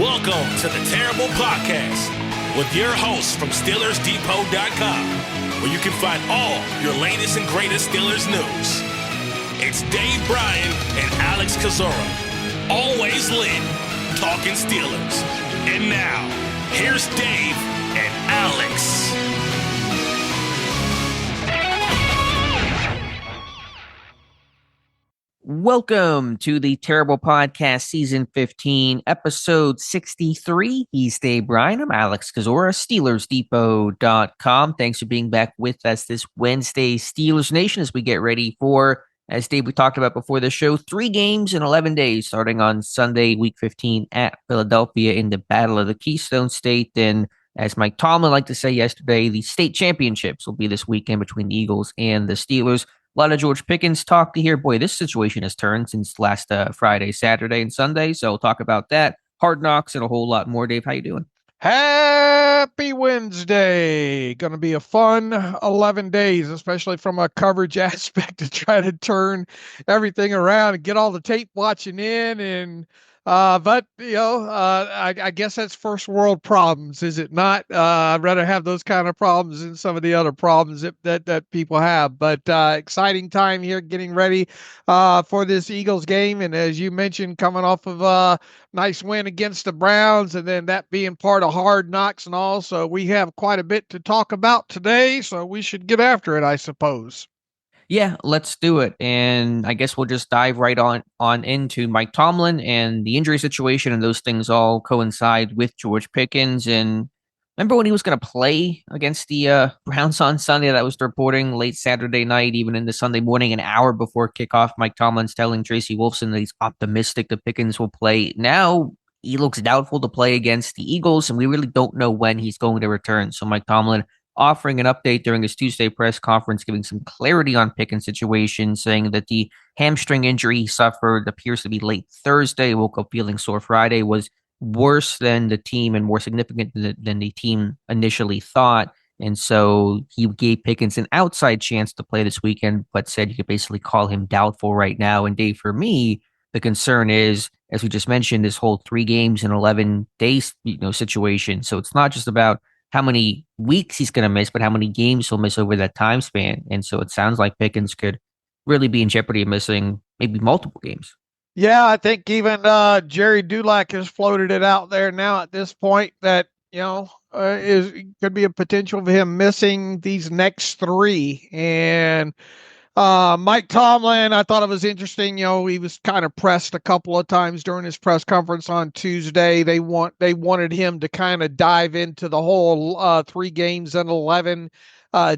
Welcome to the Terrible Podcast with your hosts from SteelersDepot.com, where you can find all your latest and greatest Steelers news. It's Dave Bryan and Alex Kozora, always lit, talking Steelers. And now, here's Dave and Alex. Welcome to the Terrible Podcast, Season 15, Episode 63. He's Dave Bryan. I'm Alex Kozora, SteelersDepot.com. Thanks for being back with us this Wednesday, Steelers Nation, as we get ready for, as Dave, we talked about before the show, 3 games in 11 days, starting on Sunday, Week 15 at Philadelphia in the Battle of the Keystone State. And as Mike Tomlin liked to say yesterday, the state championships will be this weekend between the Eagles and the Steelers. A lot of George Pickens talk to here. Boy, this situation has turned since last Friday, Saturday, and Sunday. So we'll talk about that, Hard Knocks, and a whole lot more. Dave, how you doing? Happy Wednesday. Going to be a fun 11 days, especially from a coverage aspect, to try to turn everything around and get all the tape watching in. And but I guess that's first world problems, is it not? I'd rather have those kind of problems than some of the other problems that people have. But exciting time here, getting ready for this Eagles game. And as you mentioned, coming off of a nice win against the Browns, and then that being part of Hard Knocks and all. So we have quite a bit to talk about today. So we should get after it, I suppose. Yeah, let's do it. And I guess we'll just dive right on into Mike Tomlin and the injury situation, and those things all coincide with George Pickens. And remember when he was going to play against the Browns on Sunday? That was the reporting late Saturday night, even into Sunday morning, an hour before kickoff. Mike Tomlin's telling Tracy Wolfson that he's optimistic that Pickens will play. Now he looks doubtful to play against the Eagles, and we really don't know when he's going to return. So Mike Tomlin offering an update during his Tuesday press conference, giving some clarity on Pickens' situation, saying that the hamstring injury he suffered appears to be late Thursday, woke up feeling sore Friday, was worse than the team and more significant than the team initially thought. And so he gave Pickens an outside chance to play this weekend, but said you could basically call him doubtful right now. And Dave, for me, the concern is, as we just mentioned, this whole 3 games in 11 days, situation. So it's not just about how many weeks he's going to miss, but how many games he'll miss over that time span. And so it sounds like Pickens could really be in jeopardy of missing maybe multiple games. Yeah, I think even Jerry Dulac has floated it out there now at this point that, could be a potential of him missing these next 3. And Mike Tomlin, I thought it was interesting. He was kind of pressed a couple of times during his press conference on Tuesday. They wanted him to kind of dive into the whole 3 games in 11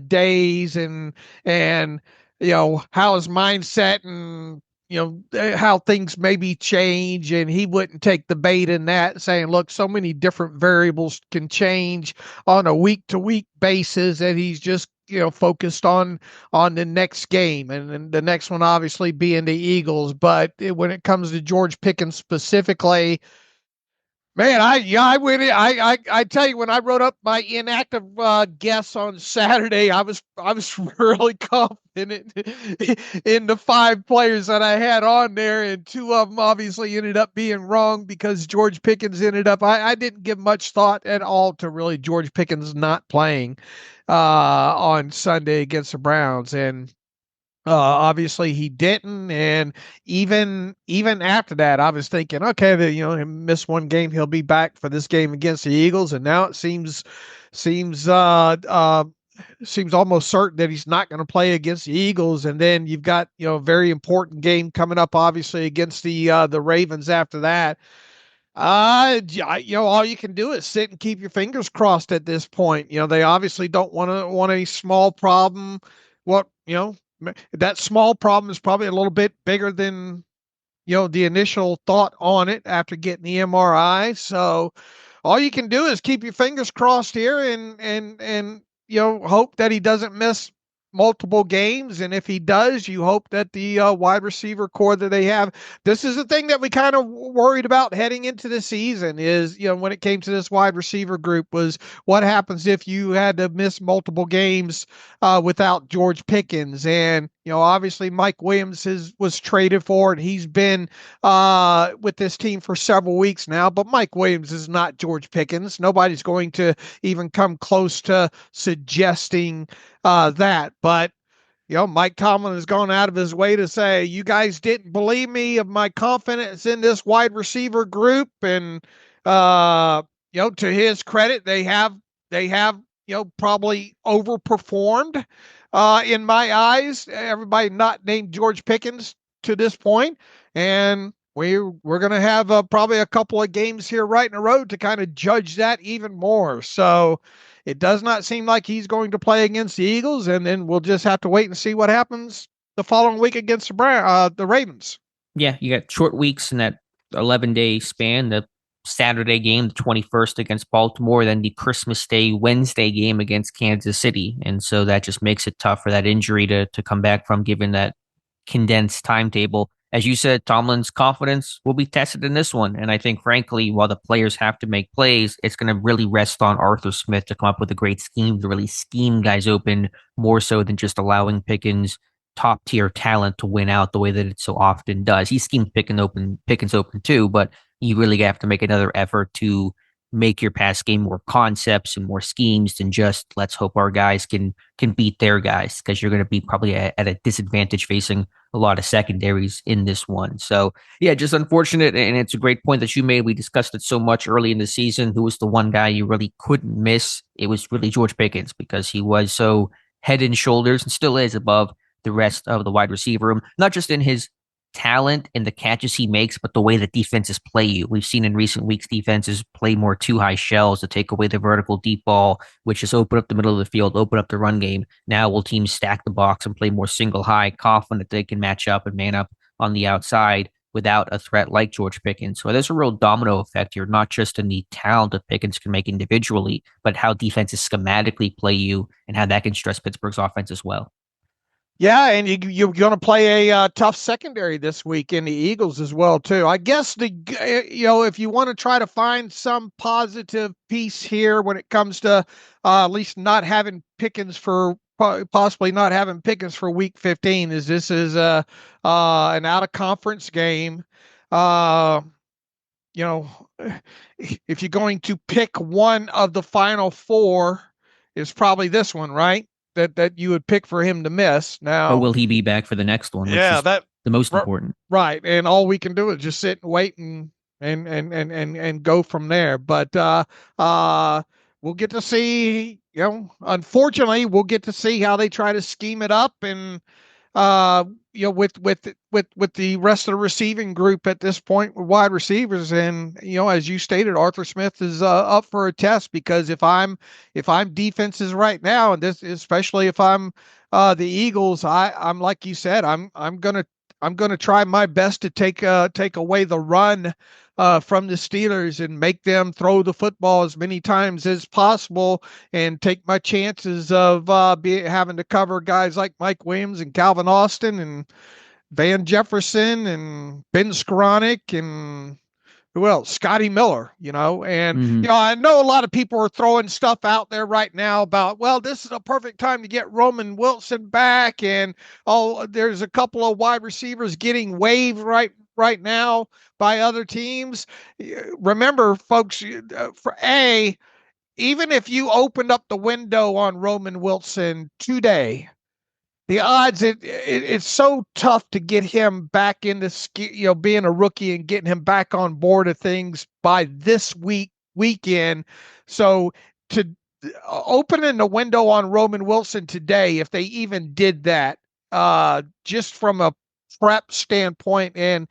days and how his mindset and how things maybe change, and he wouldn't take the bait in that, saying, look, so many different variables can change on a week-to-week basis, and he's just focused on the next game, and the next one obviously being the Eagles. But when it comes to George Pickens specifically, man, I tell you, when I wrote up my inactive guess on Saturday, I was really confident in the 5 players that I had on there, and 2 of them obviously ended up being wrong because George Pickens ended up. I didn't give much thought at all to really George Pickens not playing on Sunday against the Browns, and obviously he didn't. And even after that, I was thinking, okay, he missed 1 game, he'll be back for this game against the Eagles. And now it seems almost certain that he's not going to play against the Eagles. And then you've got, a very important game coming up, obviously, against the Ravens after that. All you can do is sit and keep your fingers crossed at this point. They obviously don't want a small problem. That small problem is probably a little bit bigger than, the initial thought on it after getting the MRI. So all you can do is keep your fingers crossed here and hope that he doesn't miss multiple games. And if he does, you hope that the wide receiver core that they have, this is the thing that we kind of worried about heading into the season is, when it came to this wide receiver group, was what happens if you had to miss multiple games without George Pickens. And, Obviously Mike Williams was traded for, and he's been with this team for several weeks now. But Mike Williams is not George Pickens. Nobody's going to even come close to suggesting that. But Mike Tomlin has gone out of his way to say, you guys didn't believe me of my confidence in this wide receiver group. And, to his credit, they have, probably overperformed in my eyes. Everybody not named George Pickens to this point. And we're going to have probably a couple of games here right in a row to kind of judge that even more. So, it does not seem like he's going to play against the Eagles, and then we'll just have to wait and see what happens the following week against the Ravens. Yeah, you got short weeks in that 11-day span. The Saturday game, the 21st against Baltimore, then the Christmas Day, Wednesday game against Kansas City. And so that just makes it tough for that injury to come back from, given that condensed timetable. As you said, Tomlin's confidence will be tested in this one. And I think, frankly, while the players have to make plays, it's going to really rest on Arthur Smith to come up with a great scheme to really scheme guys open more so than just allowing Pickens' top-tier talent to win out the way that it so often does. He schemed Pickens open too, but you really have to make another effort to make your pass game more concepts and more schemes than just let's hope our guys can beat their guys, because you're going to be probably at a disadvantage facing a lot of secondaries in this one. So yeah, just unfortunate. And it's a great point that you made. We discussed it so much early in the season. Who was the one guy you really couldn't miss? It was really George Pickens, because he was so head and shoulders and still is above the rest of the wide receiver room, not just in his talent and the catches he makes, but the way that defenses play you. We've seen in recent weeks defenses play more two high shells to take away the vertical deep ball, which is open up the middle of the field, open up the run game. Now will teams stack the box and play more single high, confident they can match up and man up on the outside without a threat like George Pickens. So there's a real domino effect here, not just in the talent that Pickens can make individually, but how defenses schematically play you and how that can stress Pittsburgh's offense as well. Yeah, and you're going to play a tough secondary this week in the Eagles as well, too. I guess if you want to try to find some positive piece here when it comes to at least not having Pickens for possibly not having Pickens for Week 15, is this is an out of conference game. If you're going to pick one of the final four, it's probably this one, right? That you would pick for him to miss. Now, or will he be back for the next one? Yeah, that's the most important. Right. And all we can do is just sit and wait and go from there. But we'll get to see, unfortunately, we'll get to see how they try to scheme it up and with the rest of the receiving group at this point with wide receivers. And, as you stated, Arthur Smith is up for a test, because if I'm defenses right now, and this, especially if I'm the Eagles, I'm like you said, I'm going to try my best to take away the run from the Steelers and make them throw the football as many times as possible, and take my chances of having to cover guys like Mike Williams and Calvin Austin and Van Jefferson and Ben Skoranek and who else? Scotty Miller, and I know a lot of people are throwing stuff out there right now about, well, this is a perfect time to get Roman Wilson back, and there's a couple of wide receivers getting waived right now by other teams. Remember, folks, even if you opened up the window on Roman Wilson today, the odds it's so tough to get him back into being a rookie and getting him back on board of things by this weekend. So to opening the window on Roman Wilson today, if they even did that, just from a prep standpoint and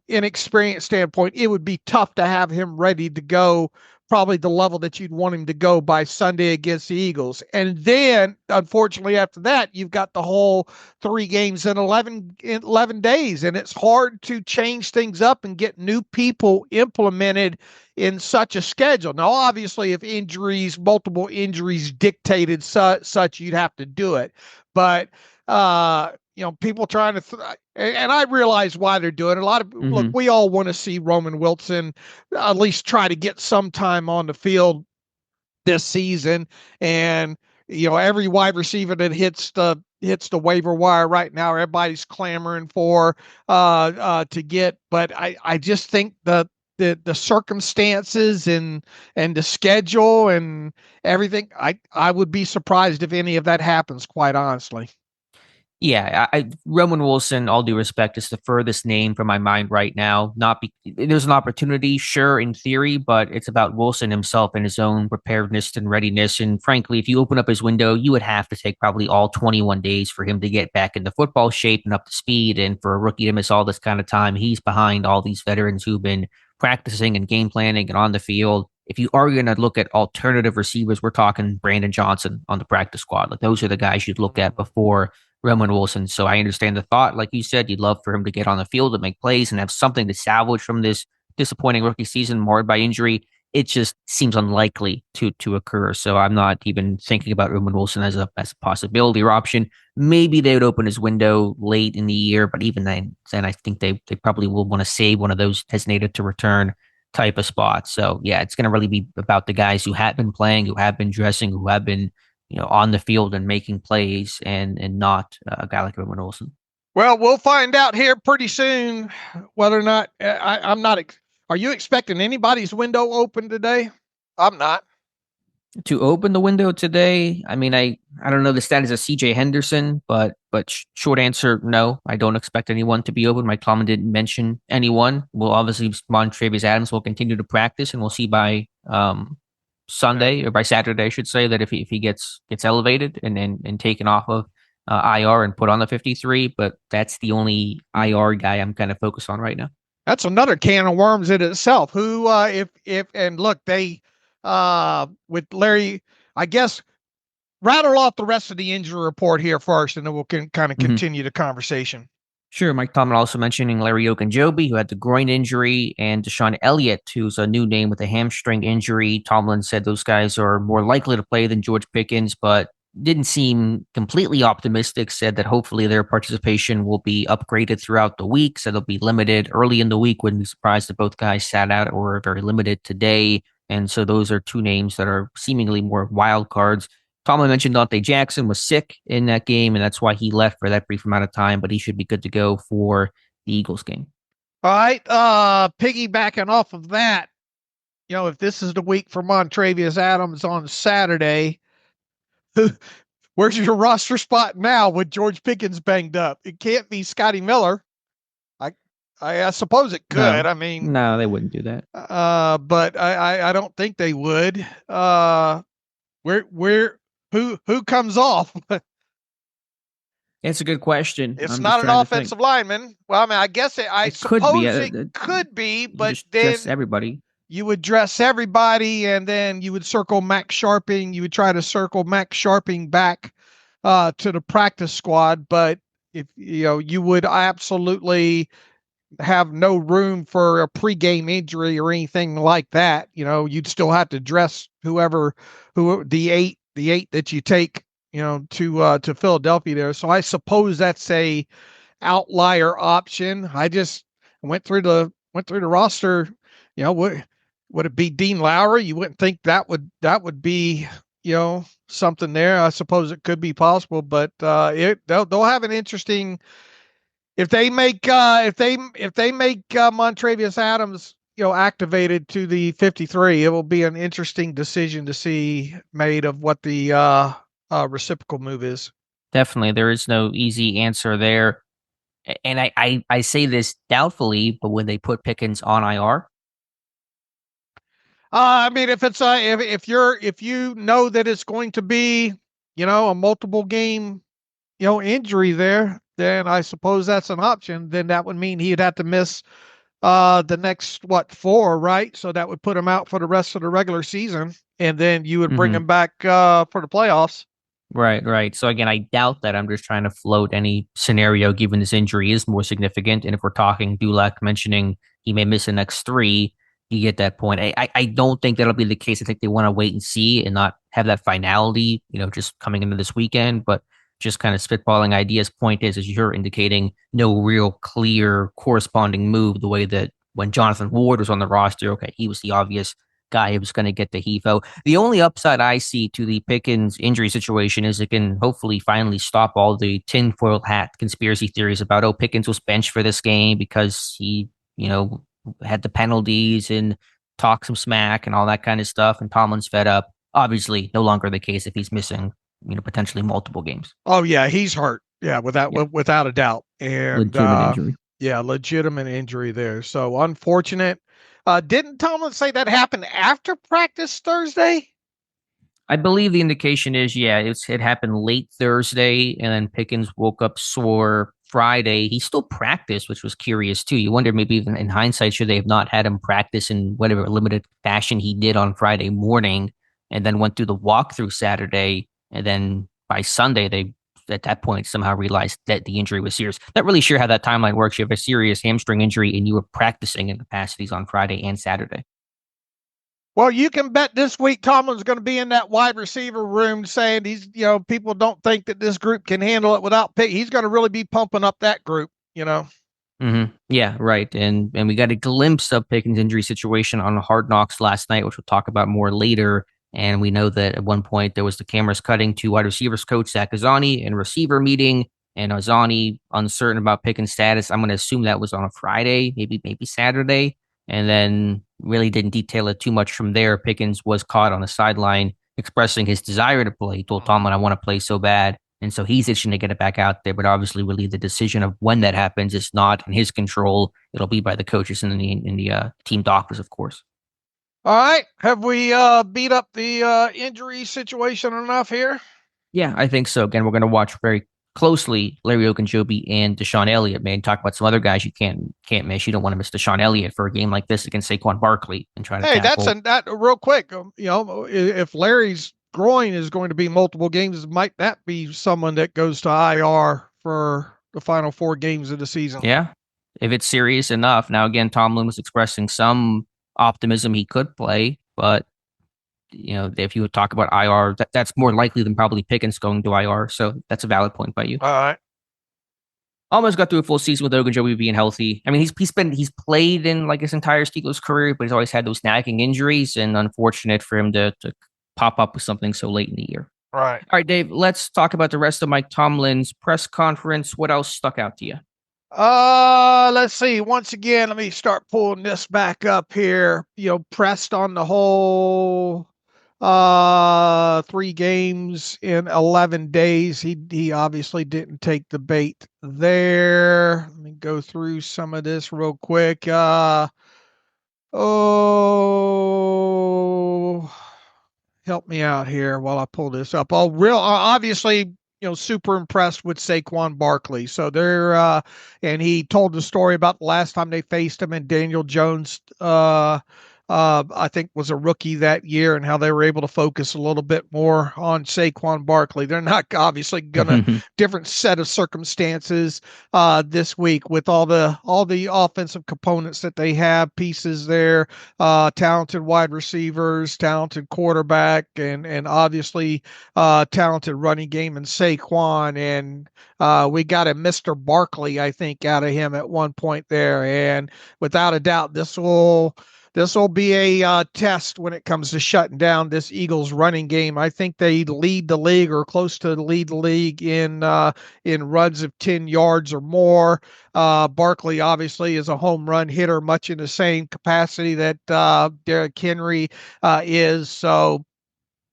inexperienced standpoint, it would be tough to have him ready to go, probably the level that you'd want him to go by Sunday against the Eagles. And then, unfortunately, after that, you've got the whole 3 games in 11 days, and it's hard to change things up and get new people implemented in such a schedule. Now, obviously, if multiple injuries dictated such, you'd have to do it. But, people trying to, and I realize why they're doing it. A lot of look, we all want to see Roman Wilson at least try to get some time on the field this season. And, every wide receiver that hits the hits the waiver wire right now. Everybody's clamoring for to get, but I just think the circumstances and the schedule and everything, I would be surprised if any of that happens, quite honestly. Yeah, Roman Wilson, all due respect, is the furthest name from my mind right now. There's an opportunity, sure, in theory, but it's about Wilson himself and his own preparedness and readiness. And frankly, if you open up his window, you would have to take probably all 21 days for him to get back into football shape and up to speed. And for a rookie to miss all this kind of time, he's behind all these veterans who've been practicing and game planning and on the field. If you are going to look at alternative receivers, we're talking Brandon Johnson on the practice squad. Like those are the guys you'd look at before Roman Wilson. So I understand the thought. Like you said, you'd love for him to get on the field and make plays and have something to salvage from this disappointing rookie season marred by injury. It just seems unlikely to occur. So I'm not even thinking about Roman Wilson as a possibility or option. Maybe they would open his window late in the year, but even then I think they probably will want to save one of those designated to return type of spots. So yeah, it's going to really be about the guys who have been playing, who have been dressing, who have been on the field and making plays, and not a guy like Roman Olsen. Well, we'll find out here pretty soon whether or not I'm not. Are you expecting anybody's window open today? I'm not. To open the window today, I mean, I don't know the status of CJ Henderson, but short answer, no. I don't expect anyone to be open. Mike Tomlin didn't mention anyone. Well, obviously, Montravius Adams will continue to practice, and we'll see by Sunday or by Saturday, I should say, that if he gets elevated and taken off of IR and put on the 53, but that's the only IR guy I'm kind of focused on right now. That's another can of worms in itself. Who, if and look, they with Larry, I guess, rattle off the rest of the injury report here first, and then we'll kind of continue the conversation. Sure. Mike Tomlin also mentioning Larry Ogunjobi, who had the groin injury, and Deshaun Elliott, who's a new name with a hamstring injury. Tomlin said those guys are more likely to play than George Pickens, but didn't seem completely optimistic, said that hopefully their participation will be upgraded throughout the week. So they'll be limited early in the week. Wouldn't be surprised if both guys sat out or are very limited today. And so those are two names that are seemingly more wild cards. Tomlin mentioned Dante Jackson was sick in that game, and that's why he left for that brief amount of time, but he should be good to go for the Eagles game. All right. Piggybacking off of that, if this is the week for Montravius Adams on Saturday, where's your roster spot now with George Pickens banged up? It can't be Scotty Miller. I suppose it could. No, I mean, no, they wouldn't do that. But I don't think they would. Who comes off? It's a good question. It's not an offensive lineman. Well, I mean, I guess I suppose it could be, but then everybody. You would dress everybody, and then you would circle Max Sharping. You would try to circle Max Sharping back to the practice squad, but if you would absolutely have no room for a pregame injury or anything like that. You'd still have to dress who the eight that you take, to Philadelphia there. So I suppose that's a outlier option. I just went through the roster. Would it be Dean Lowry? You wouldn't think that would be, something there. I suppose it could be possible, but they'll have an interesting. If they make Montravius Adams, activated to the 53, it will be an interesting decision to see made of what the reciprocal move is. Definitely, there is no easy answer there, and I say this doubtfully, but when they put Pickens on IR, I mean, if it's if you know that it's going to be a multiple game injury there, then I suppose that's an option. Then that would mean he'd have to miss the next 4, right? So that would put him out for the rest of the regular season, and then you would bring him back for the playoffs. Right. So again, I doubt that. I'm just trying to float any scenario given this injury is more significant. And if we're talking Dulac mentioning he may miss the next 3, you get that point. I don't think that'll be the case. I think they want to wait and see and not have that finality, just coming into this weekend, but just kind of spitballing ideas. Point is, as you're indicating, no real clear corresponding move the way that when Jonathan Ward was on the roster, okay, he was the obvious guy who's going to get the HEFO. The only upside I see to the Pickens injury situation is it can hopefully finally stop all the tinfoil hat conspiracy theories about, oh, Pickens was benched for this game because he, had the penalties and talked some smack and all that kind of stuff. And Tomlin's fed up. Obviously, no longer the case if he's missing, potentially multiple games. Oh yeah, he's hurt. Yeah, without a doubt. And legitimate injury. Yeah, legitimate injury there. So unfortunate. Didn't Tomlin say that happened after practice Thursday? I believe the indication is, it happened late Thursday, and then Pickens woke up sore Friday. He still practiced, which was curious too. You wonder, maybe even in hindsight, should they have not had him practice in whatever limited fashion he did on Friday morning, and then went through the walkthrough Saturday, and then by Sunday they at that point somehow realized that the injury was serious. Not really sure how that timeline works. You have a serious hamstring injury and you were practicing in capacities on Friday and Saturday. Well, you can bet this week Tomlin's going to be in that wide receiver room saying people don't think that this group can handle it without Pick. He's going to really be pumping up that group, Mm-hmm. Yeah, right. And we got a glimpse of Pickens' injury situation on Hard Knocks last night, which we'll talk about more later. And we know that at one point there was the cameras cutting to wide receivers coach Zach Azzanni in receiver meeting, and Azzanni uncertain about Pickens' status. I'm going to assume that was on a Friday, maybe Saturday, and then really didn't detail it too much from there. Pickens was caught on the sideline expressing his desire to play. He told Tomlin, "I want to play so bad," and so he's itching to get it back out there. But obviously, really, the decision of when that happens is not in his control. It'll be by the coaches and the team doctors, of course. All right. Have we beat up the injury situation enough here? Yeah, I think so. Again, we're going to watch very closely Larry Ogunjobi and Deshaun Elliott, man. Talk about some other guys you can't miss. You don't want to miss Deshaun Elliott for a game like this against Saquon Barkley and try to tackle. That real quick. If Larry's groin is going to be multiple games, might that be someone that goes to IR for the final 4 games of the season? Yeah, if it's serious enough. Now, again, Tomlin was expressing some optimism he could play, but if you would talk about IR, that's more likely than probably Pickens going to IR. So that's a valid point by you. All right. Almost got through a full season with Ogunjobi being healthy. I mean, he's played in like his entire Steelers career, but he's always had those nagging injuries, and unfortunate for him to pop up with something so late in the year. Right. All right, Dave, let's talk about the rest of Mike Tomlin's press conference. What else stuck out to you? Let's see. Once again, let me start pulling this back up here. Pressed on the whole 3 games in 11 days. He obviously didn't take the bait there. Let me go through some of this real quick. Help me out here while I pull this up. Obviously, super impressed with Saquon Barkley. So and he told the story about the last time they faced him, and Daniel Jones, I think was a rookie that year, and how they were able to focus a little bit more on Saquon Barkley. They're not obviously gonna different set of circumstances this week with all the offensive components that they have, pieces there, talented wide receivers, talented quarterback, and obviously talented running game in Saquon. And we got a Mr. Barkley, I think, out of him at one point there. And without a doubt, this will be a test when it comes to shutting down this Eagles running game. I think they lead the league, or close to lead the league, in runs of 10 yards or more. Barkley obviously is a home run hitter, much in the same capacity that Derrick Henry is. So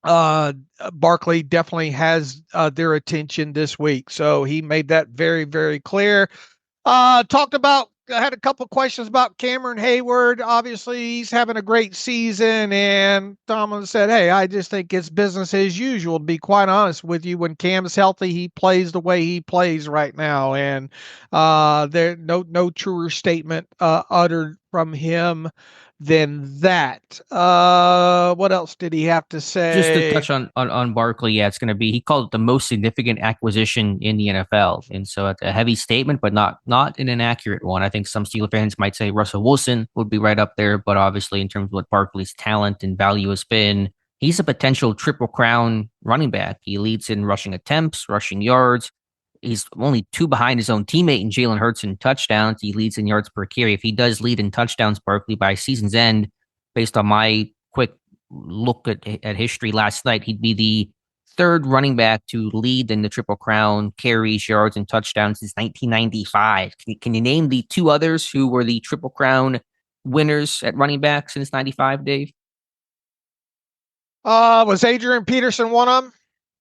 Barkley definitely has their attention this week. So he made that very, very clear. I had a couple of questions about Cameron Hayward. Obviously, he's having a great season, and Tomlin said, "Hey, I just think it's business as usual. To be quite honest with you, when Cam's healthy, he plays the way he plays right now." And there no truer statement uttered from him than that. What else did he have to say? Just to touch on Barkley, yeah, it's going to be, he called it the most significant acquisition in the NFL. And so it's a heavy statement, but not an inaccurate one. I think some Steelers fans might say Russell Wilson would be right up there, but obviously in terms of what Barkley's talent and value has been, he's a potential triple crown running back. He leads in rushing attempts, rushing yards. He's only 2 behind his own teammate in Jalen Hurts in touchdowns. He leads in yards per carry. If he does lead in touchdowns, Barkley, by season's end, based on my quick look at history last night, he'd be the third running back to lead in the Triple Crown carries, yards, and touchdowns since 1995. Can you name the two others who were the Triple Crown winners at running back since 95, Dave? Was Adrian Peterson one of them?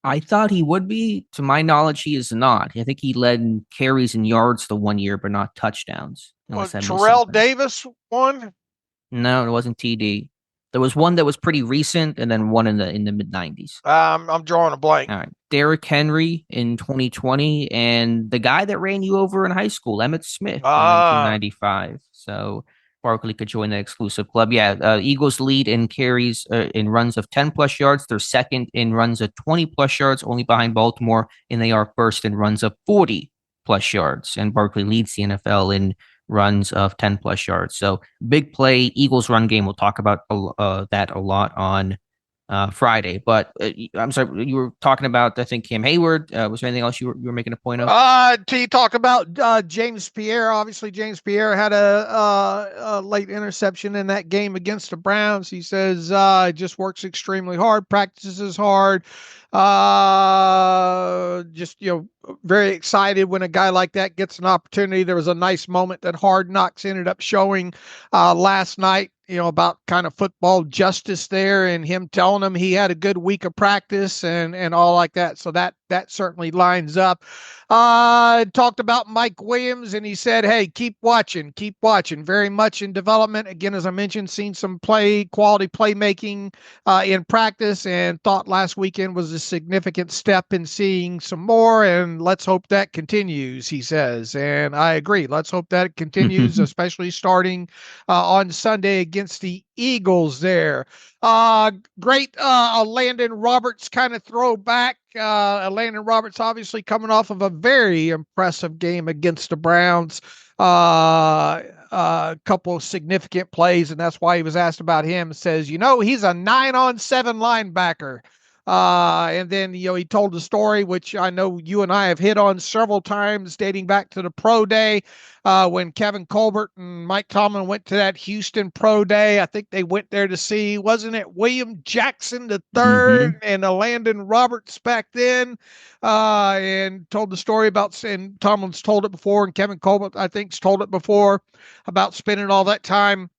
I thought he would be. To my knowledge, he is not. I think he led in carries and yards the one year, but not touchdowns. Terrell Davis won? No, it wasn't TD. There was one that was pretty recent, and then one in the mid 90s. I'm drawing a blank. All right, Derrick Henry in 2020, and the guy that ran you over in high school, Emmitt Smith, in 1995. So Barkley could join the exclusive club. Yeah, Eagles lead in carries in runs of 10 plus yards. They're second in runs of 20 plus yards, only behind Baltimore, and they are first in runs of 40 plus yards. And Barkley leads the NFL in runs of 10 plus yards. So big play, Eagles run game. We'll talk about that a lot on Friday. But I'm sorry, you were talking about, I think, Cam Hayward. Was there anything else you were making a point of? You talk about James Pierre. Obviously, James Pierre had a late interception in that game against the Browns. He says just works extremely hard, practices hard. Just, very excited when a guy like that gets an opportunity. There was a nice moment that Hard Knocks ended up showing last night, about kind of football justice there, and him telling him he had a good week of practice and all like that. So that certainly lines up. Talked about Mike Williams, and he said, hey, keep watching. Very much in development. Again, as I mentioned, seen some quality playmaking in practice, and thought last weekend was a significant step in seeing some more, and let's hope that continues, he says. And I agree. Let's hope that it continues, especially starting on Sunday against the Eagles there. Great Landon Roberts kind of throwback. Landon Roberts obviously coming off of a very impressive game against the Browns. A couple of significant plays, and that's why he was asked about him. Says, he's a 9-on-7 linebacker. And then, he told the story, which I know you and I have hit on several times, dating back to the pro day, when Kevin Colbert and Mike Tomlin went to that Houston pro day. I think they went there to see, wasn't it William Jackson the third and Landon Roberts back then, and told the story about, and Tomlin's told it before, and Kevin Colbert, I think, told it before, about spending all that time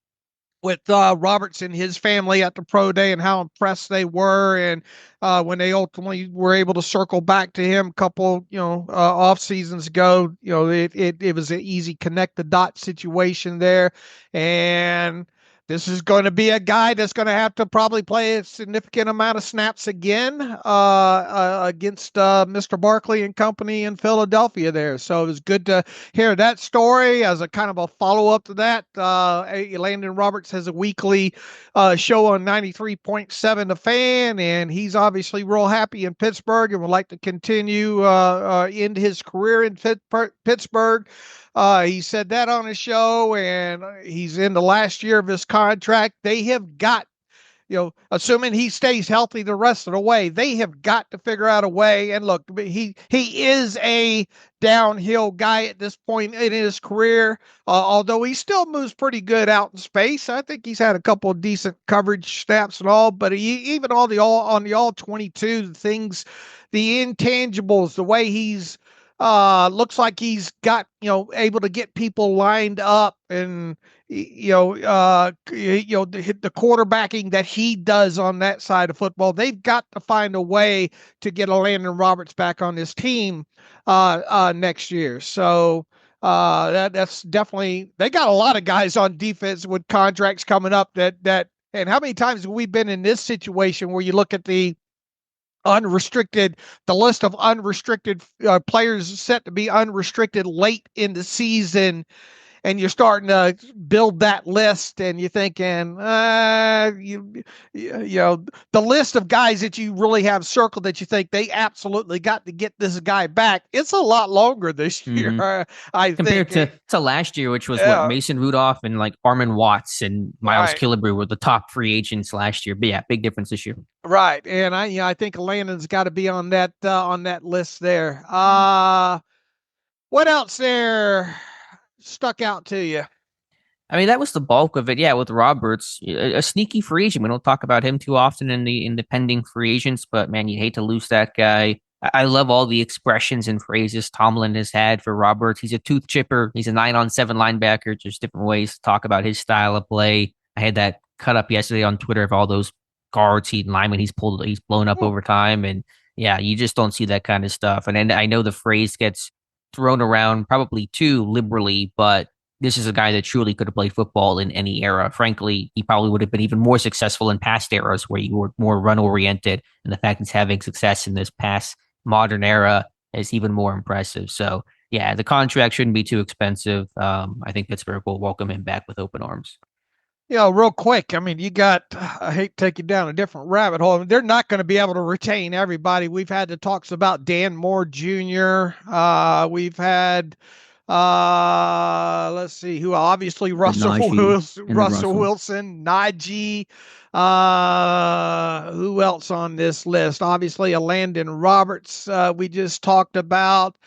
with Roberts and his family at the pro day and how impressed they were. And when they ultimately were able to circle back to him a couple, off seasons ago, it was an easy connect the dot situation there. And this is going to be a guy that's going to have to probably play a significant amount of snaps again against Mr. Barkley and company in Philadelphia there. So it was good to hear that story as a kind of a follow-up to that. Landon Roberts has a weekly show on 93.7 The Fan, and he's obviously real happy in Pittsburgh and would like to continue end his career in Pittsburgh. He said that on his show, and he's in the last year of his contract. They have got, assuming he stays healthy the rest of the way, they have got to figure out a way. And look, he is a downhill guy at this point in his career, although he still moves pretty good out in space. I think he's had a couple of decent coverage snaps and all, but even on the All-22, the things, the intangibles, the way he's looks like he's got, able to get people lined up, and the quarterbacking that he does on that side of football. They've got to find a way to get a Landon Roberts back on this team next year. So that's definitely, they got a lot of guys on defense with contracts coming up that and how many times have we been in this situation where you look at the list of unrestricted players set to be unrestricted late in the season, and you're starting to build that list, and you're thinking, the list of guys that you really have circled that you think they absolutely got to get this guy back, it's a lot longer this year. I compared think. to last year, which was what, Mason Rudolph and like Armin Watts and Miles Killebrew were the top free agents last year. But yeah, big difference this year. Right, and I think Landon's got to be on that list there. What else there stuck out to you? I mean, that was the bulk of it. Yeah, with Roberts, a sneaky free agent. We don't talk about him too often in the pending free agents, but man, you hate to lose that guy. I love all the expressions and phrases Tomlin has had for Roberts. He's a tooth chipper. He's a 9-on-7 linebacker. Just different ways to talk about his style of play. I had that cut up yesterday on Twitter of all those guards linemen he's blown up over time, and yeah, you just don't see that kind of stuff. And I know the phrase gets thrown around probably too liberally, but this is a guy that truly could have played football in any era. Frankly, he probably would have been even more successful in past eras where you were more run oriented. And the fact he's having success in this past modern era is even more impressive. So, yeah, the contract shouldn't be too expensive. I think Pittsburgh will welcome him back with open arms. Real quick, I mean, I hate to take you down a different rabbit hole. I mean, they're not going to be able to retain everybody. We've had the talks about Dan Moore Jr. We've had, let's see, who obviously Russell Wilson, Najee. Who else on this list? Obviously, a Landon Roberts we just talked about.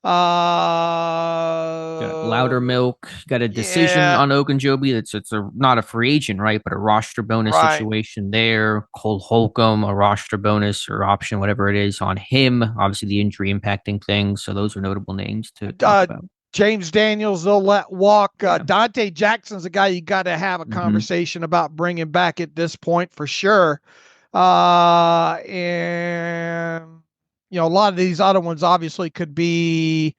Got Loudermilk, got a decision on Ogunjobi. It's not a free agent, right? But a roster bonus situation there. Cole Holcomb, a roster bonus or option, whatever it is, on him. Obviously, the injury impacting things. So those are notable names to talk about. James Daniels, they'll let walk. Dante Jackson's a guy you got to have a conversation about bringing back at this point for sure. And a lot of these other ones obviously could be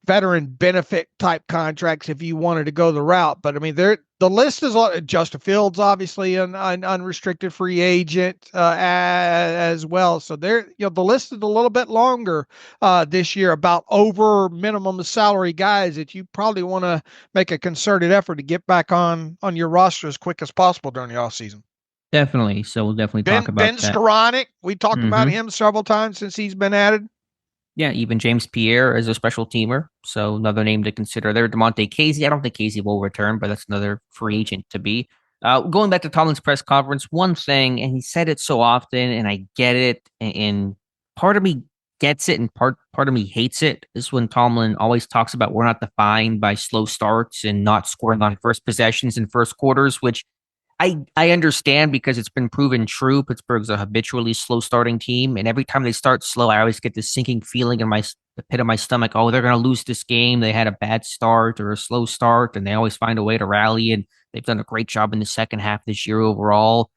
veteran benefit type contracts if you wanted to go the route. But I mean, the list is Justin Fields, obviously an unrestricted free agent as well. So the list is a little bit longer this year about over minimum salary guys that you probably want to make a concerted effort to get back on your roster as quick as possible during the offseason. Definitely. So we'll definitely talk about Ben Skoranek. We talked about him several times since he's been added. Yeah, even James Pierre is a special teamer. So another name to consider there. DeMonte Casey. I don't think Casey will return, but that's another free agent to be. Going back to Tomlin's press conference, one thing, and he said it so often, and I get it, and part of me gets it, and part of me hates it, is when Tomlin always talks about we're not defined by slow starts and not scoring on first possessions and first quarters, which I understand because it's been proven true. Pittsburgh's a habitually slow starting team, and every time they start slow, I always get this sinking feeling in the pit of my stomach. Oh, they're going to lose this game. They had a bad start or a slow start, and they always find a way to rally. And they've done a great job in the second half this year overall.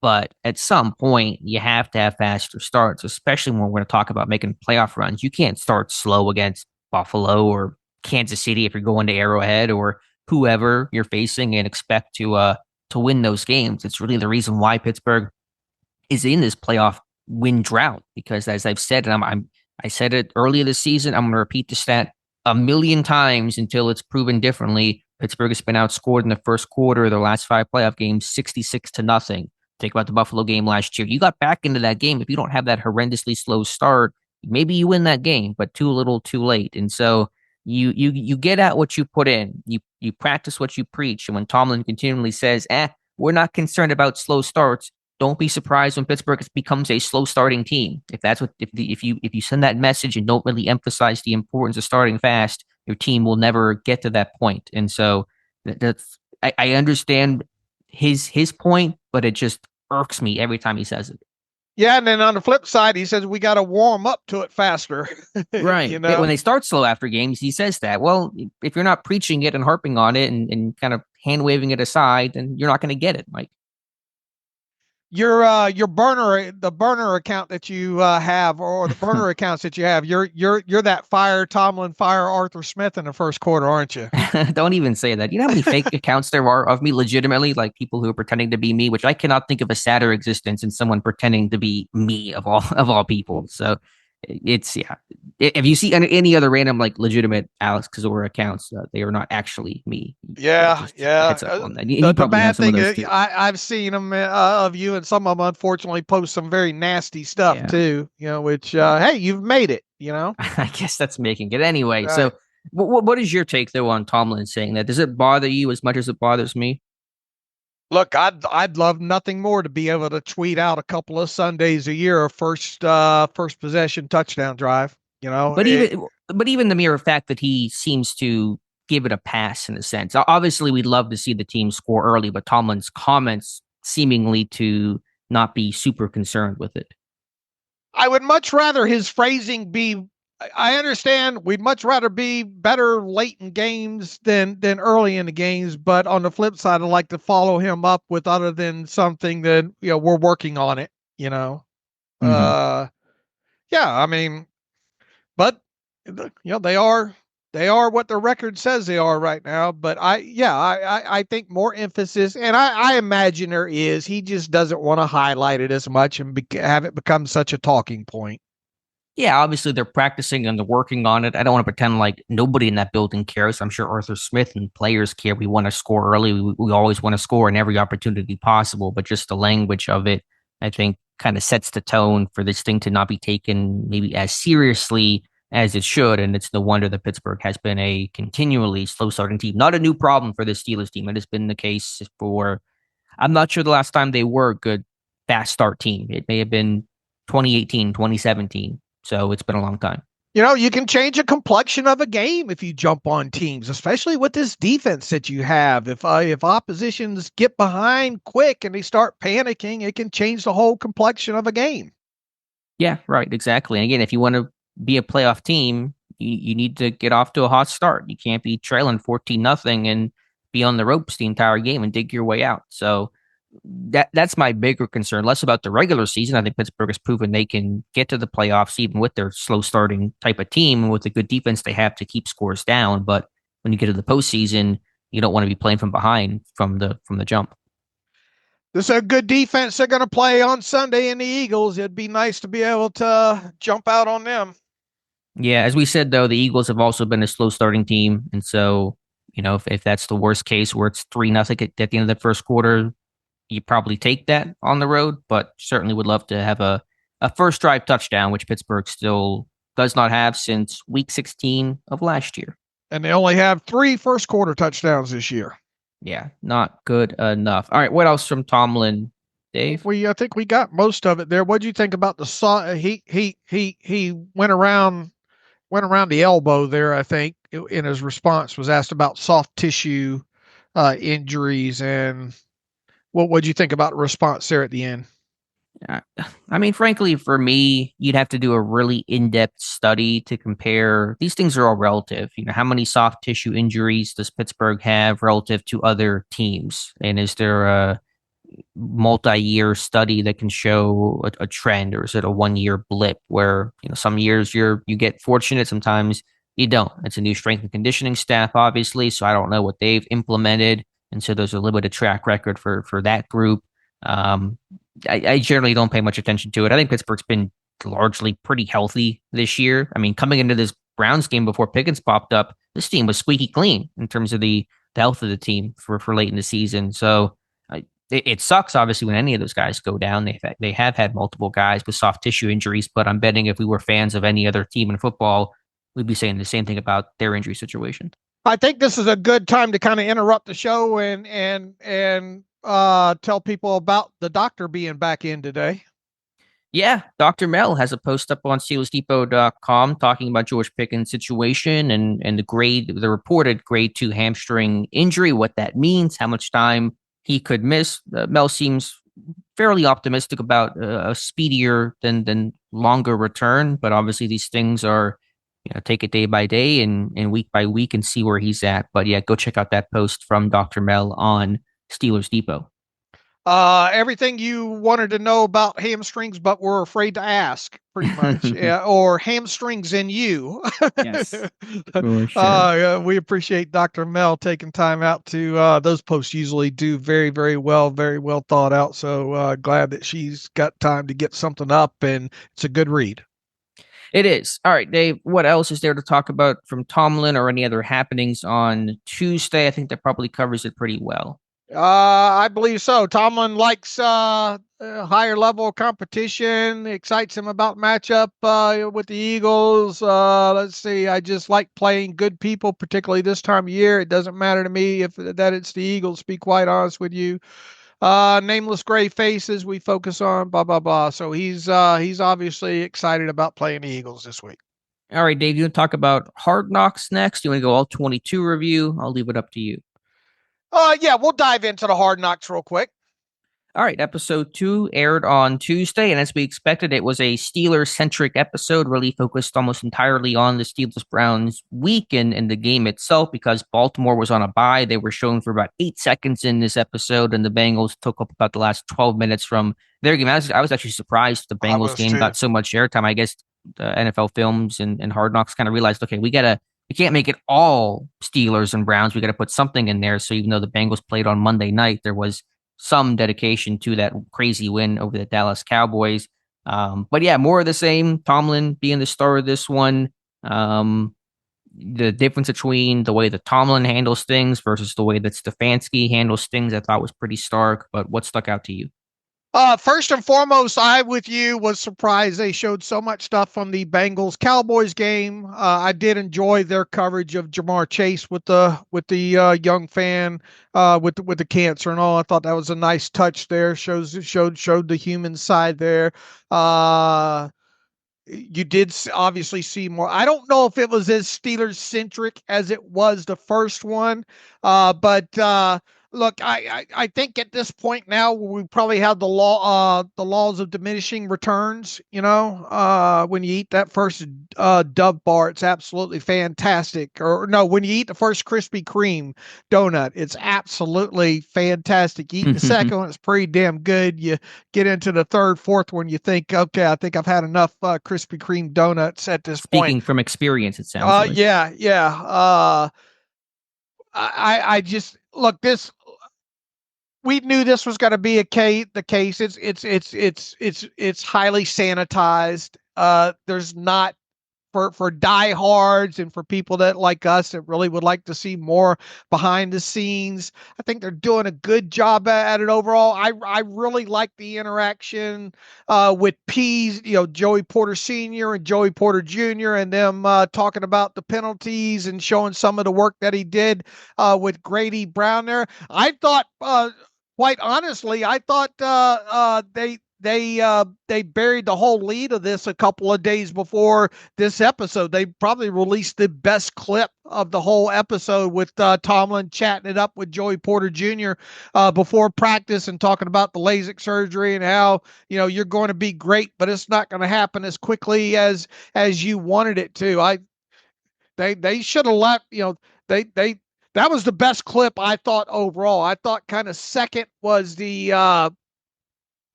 But at some point, you have to have faster starts, especially when we're going to talk about making playoff runs. You can't start slow against Buffalo or Kansas City if you're going to Arrowhead or whoever you're facing and expect to win those games. It's really the reason why Pittsburgh is in this playoff win drought, because as I've said, and I said it earlier this season, I'm going to repeat the stat a million times until it's proven differently. Pittsburgh has been outscored in the first quarter of their last 5 playoff games, 66-0. Think about the Buffalo game last year. You got back into that game. If you don't have that horrendously slow start, maybe you win that game, but too little, too late. And so you get out what you put in. You practice what you preach. And when Tomlin continually says, we're not concerned about slow starts, don't be surprised when Pittsburgh becomes a slow starting team. If you send that message and don't really emphasize the importance of starting fast, your team will never get to that point. And so I understand his point, but it just irks me every time he says it. Yeah, and then on the flip side, he says we got to warm up to it faster. Right. Yeah, when they start slow after games, he says that. Well, if you're not preaching it and harping on it and kind of hand waving it aside, then you're not going to get it, Mike. The burner account that you have, or the burner accounts that you have, you're that fire Tomlin, fire Arthur Smith in the first quarter, aren't you? Don't even say that. You know how many fake accounts there are of me legitimately, like people who are pretending to be me, which I cannot think of a sadder existence than someone pretending to be me of all people. So it's if you see any other random like legitimate Alex Kozora accounts, they are not actually me. Yeah. The bad thing is I've seen them of you, and some of them unfortunately post some very nasty stuff too. Which hey, you've made it. I guess that's making it anyway. Right. So what is your take though on Tomlin saying that? Does it bother you as much as it bothers me? Look, I'd love nothing more to be able to tweet out a couple of Sundays a year a first possession touchdown drive. But even the mere fact that he seems to give it a pass in a sense. Obviously, we'd love to see the team score early, but Tomlin's comments seemingly to not be super concerned with it. I would much rather his phrasing be, I understand we'd much rather be better late in games than early in the games, but on the flip side, I'd like to follow him up with other than something that, we're working on it, Mm-hmm. Yeah, I mean, but they are what the record says they are right now. But I think more emphasis, and I imagine there is. He just doesn't want to highlight it as much and have it become such a talking point. Yeah, obviously they're practicing and they're working on it. I don't want to pretend like nobody in that building cares. I'm sure Arthur Smith and players care. We want to score early. We always want to score in every opportunity possible, but just the language of it, I think, kind of sets the tone for this thing to not be taken maybe as seriously as it should. And it's no wonder that Pittsburgh has been a continually slow starting team. Not a new problem for the Steelers team. It has been the case for, I'm not sure the last time they were a good fast start team. It may have been 2018, 2017. So it's been a long time. You can change a complexion of a game if you jump on teams, especially with this defense that you have. If oppositions get behind quick and they start panicking, it can change the whole complexion of a game. Yeah, right. Exactly. And again, if you want to be a playoff team, you need to get off to a hot start. You can't be trailing 14-0 and be on the ropes the entire game and dig your way out. So that's my bigger concern, less about the regular season. I think Pittsburgh has proven they can get to the playoffs even with their slow starting type of team and with the good defense they have to keep scores down. But when you get to the postseason, you don't want to be playing from behind from the jump. This is a good defense they're going to play on Sunday in the Eagles. It'd be nice to be able to jump out on them. Yeah, as we said though, the Eagles have also been a slow starting team, and so if that's the worst case where it's 3-0 at the end of the first quarter, you probably take that on the road, but certainly would love to have a first drive touchdown, which Pittsburgh still does not have since week 16 of last year. And they only have 3 first quarter touchdowns this year. Yeah, not good enough. All right, what else from Tomlin, Dave? I think we got most of it there. What do you think about the he went around the elbow there, I think, in his response, was asked about soft tissue injuries, and what do you think about the response there at the end? I mean, frankly, for me, you'd have to do a really in-depth study to compare. These things are all relative. How many soft tissue injuries does Pittsburgh have relative to other teams? And is there a multi-year study that can show a trend, or is it a one-year blip where some years you get fortunate, sometimes you don't? It's a new strength and conditioning staff, obviously, so I don't know what they've implemented, and so there's a limited track record for that group. I generally don't pay much attention to it. I think Pittsburgh's been largely pretty healthy this year. I mean, coming into this Browns game before Pickens popped up, this team was squeaky clean in terms of the health of the team for late in the season. So it sucks, obviously, when any of those guys go down. They have had multiple guys with soft tissue injuries, but I'm betting if we were fans of any other team in football, we'd be saying the same thing about their injury situation. I think this is a good time to kind of interrupt the show and tell people about the doctor being back in today. Yeah, Dr. Mel has a post up on SteelersDepot.com talking about George Pickens' situation and the reported grade 2 hamstring injury, what that means, how much time he could miss. Mel seems fairly optimistic about a speedier than longer return, but obviously these things are, take it day by day and week by week and see where he's at. But yeah, go check out that post from Dr. Mel on Steelers Depot. Everything you wanted to know about hamstrings, but were afraid to ask, pretty much, or hamstrings in you. Yes, for sure. We appreciate Dr. Mel taking time out to, those posts usually do very, very well thought out. So glad that she's got time to get something up, and it's a good read. It is. All right, Dave, what else is there to talk about from Tomlin or any other happenings on Tuesday? I think that probably covers it pretty well. I believe so. Tomlin likes higher level competition, excites him about matchup with the Eagles. Let's see. I just like playing good people, particularly this time of year. It doesn't matter to me if that it's the Eagles, to be quite honest with you. Nameless gray faces we focus on, blah, blah, blah. So he's obviously excited about playing the Eagles this week. All right, Dave, you want to talk about Hard Knocks next? You want to go all 22 review? I'll leave it up to you. Yeah, we'll dive into the Hard Knocks real quick. All right, episode 2 aired on Tuesday, and as we expected, it was a Steelers-centric episode, really focused almost entirely on the Steelers-Browns week and the game itself, because Baltimore was on a bye. They were shown for about 8 seconds in this episode, and the Bengals took up about the last 12 minutes from their game. I was actually surprised the Bengals game got so much airtime. I guess the NFL Films and Hard Knocks kind of realized, okay, we can't make it all Steelers and Browns. We got to put something in there. So even though the Bengals played on Monday night, there was some dedication to that crazy win over the Dallas Cowboys. But yeah, more of the same. Tomlin being the star of this one. The difference between the way that Tomlin handles things versus the way that Stefanski handles things, I thought was pretty stark. But what stuck out to you? First and foremost, I with you was surprised they showed so much stuff from the Bengals Cowboys game. I did enjoy their coverage of Jamar Chase with the young fan with the cancer and all. I thought that was a nice touch there. Showed the human side there. You did obviously see more. I don't know if it was as Steelers centric as it was the first one, but look, I think at this point now we probably have the laws of diminishing returns. When you eat that first Dove bar, it's absolutely fantastic. Or no, when you eat the first Krispy Kreme donut, it's absolutely fantastic. Eating the second one, it's pretty damn good. You get into the third, fourth one, you think, okay, I think I've had enough Krispy Kreme donuts at this point. Speaking from experience, it sounds like. Yeah. I just look this. We knew this was going to be the case. It's highly sanitized. There's not for diehards and for people that like us that really would like to see more behind the scenes. I think they're doing a good job at it overall. I really like the interaction with Pease, Joey Porter Sr. and Joey Porter Jr. and them talking about the penalties and showing some of the work that he did with Grady Brown there. I thought, quite honestly, I thought they buried the whole lead of this a couple of days before this episode. They probably released the best clip of the whole episode with Tomlin chatting it up with Joey Porter Jr. Before practice and talking about the LASIK surgery and how you're going to be great, but it's not going to happen as quickly as you wanted it to. They should have left. That was the best clip I thought overall. I thought kind of second was the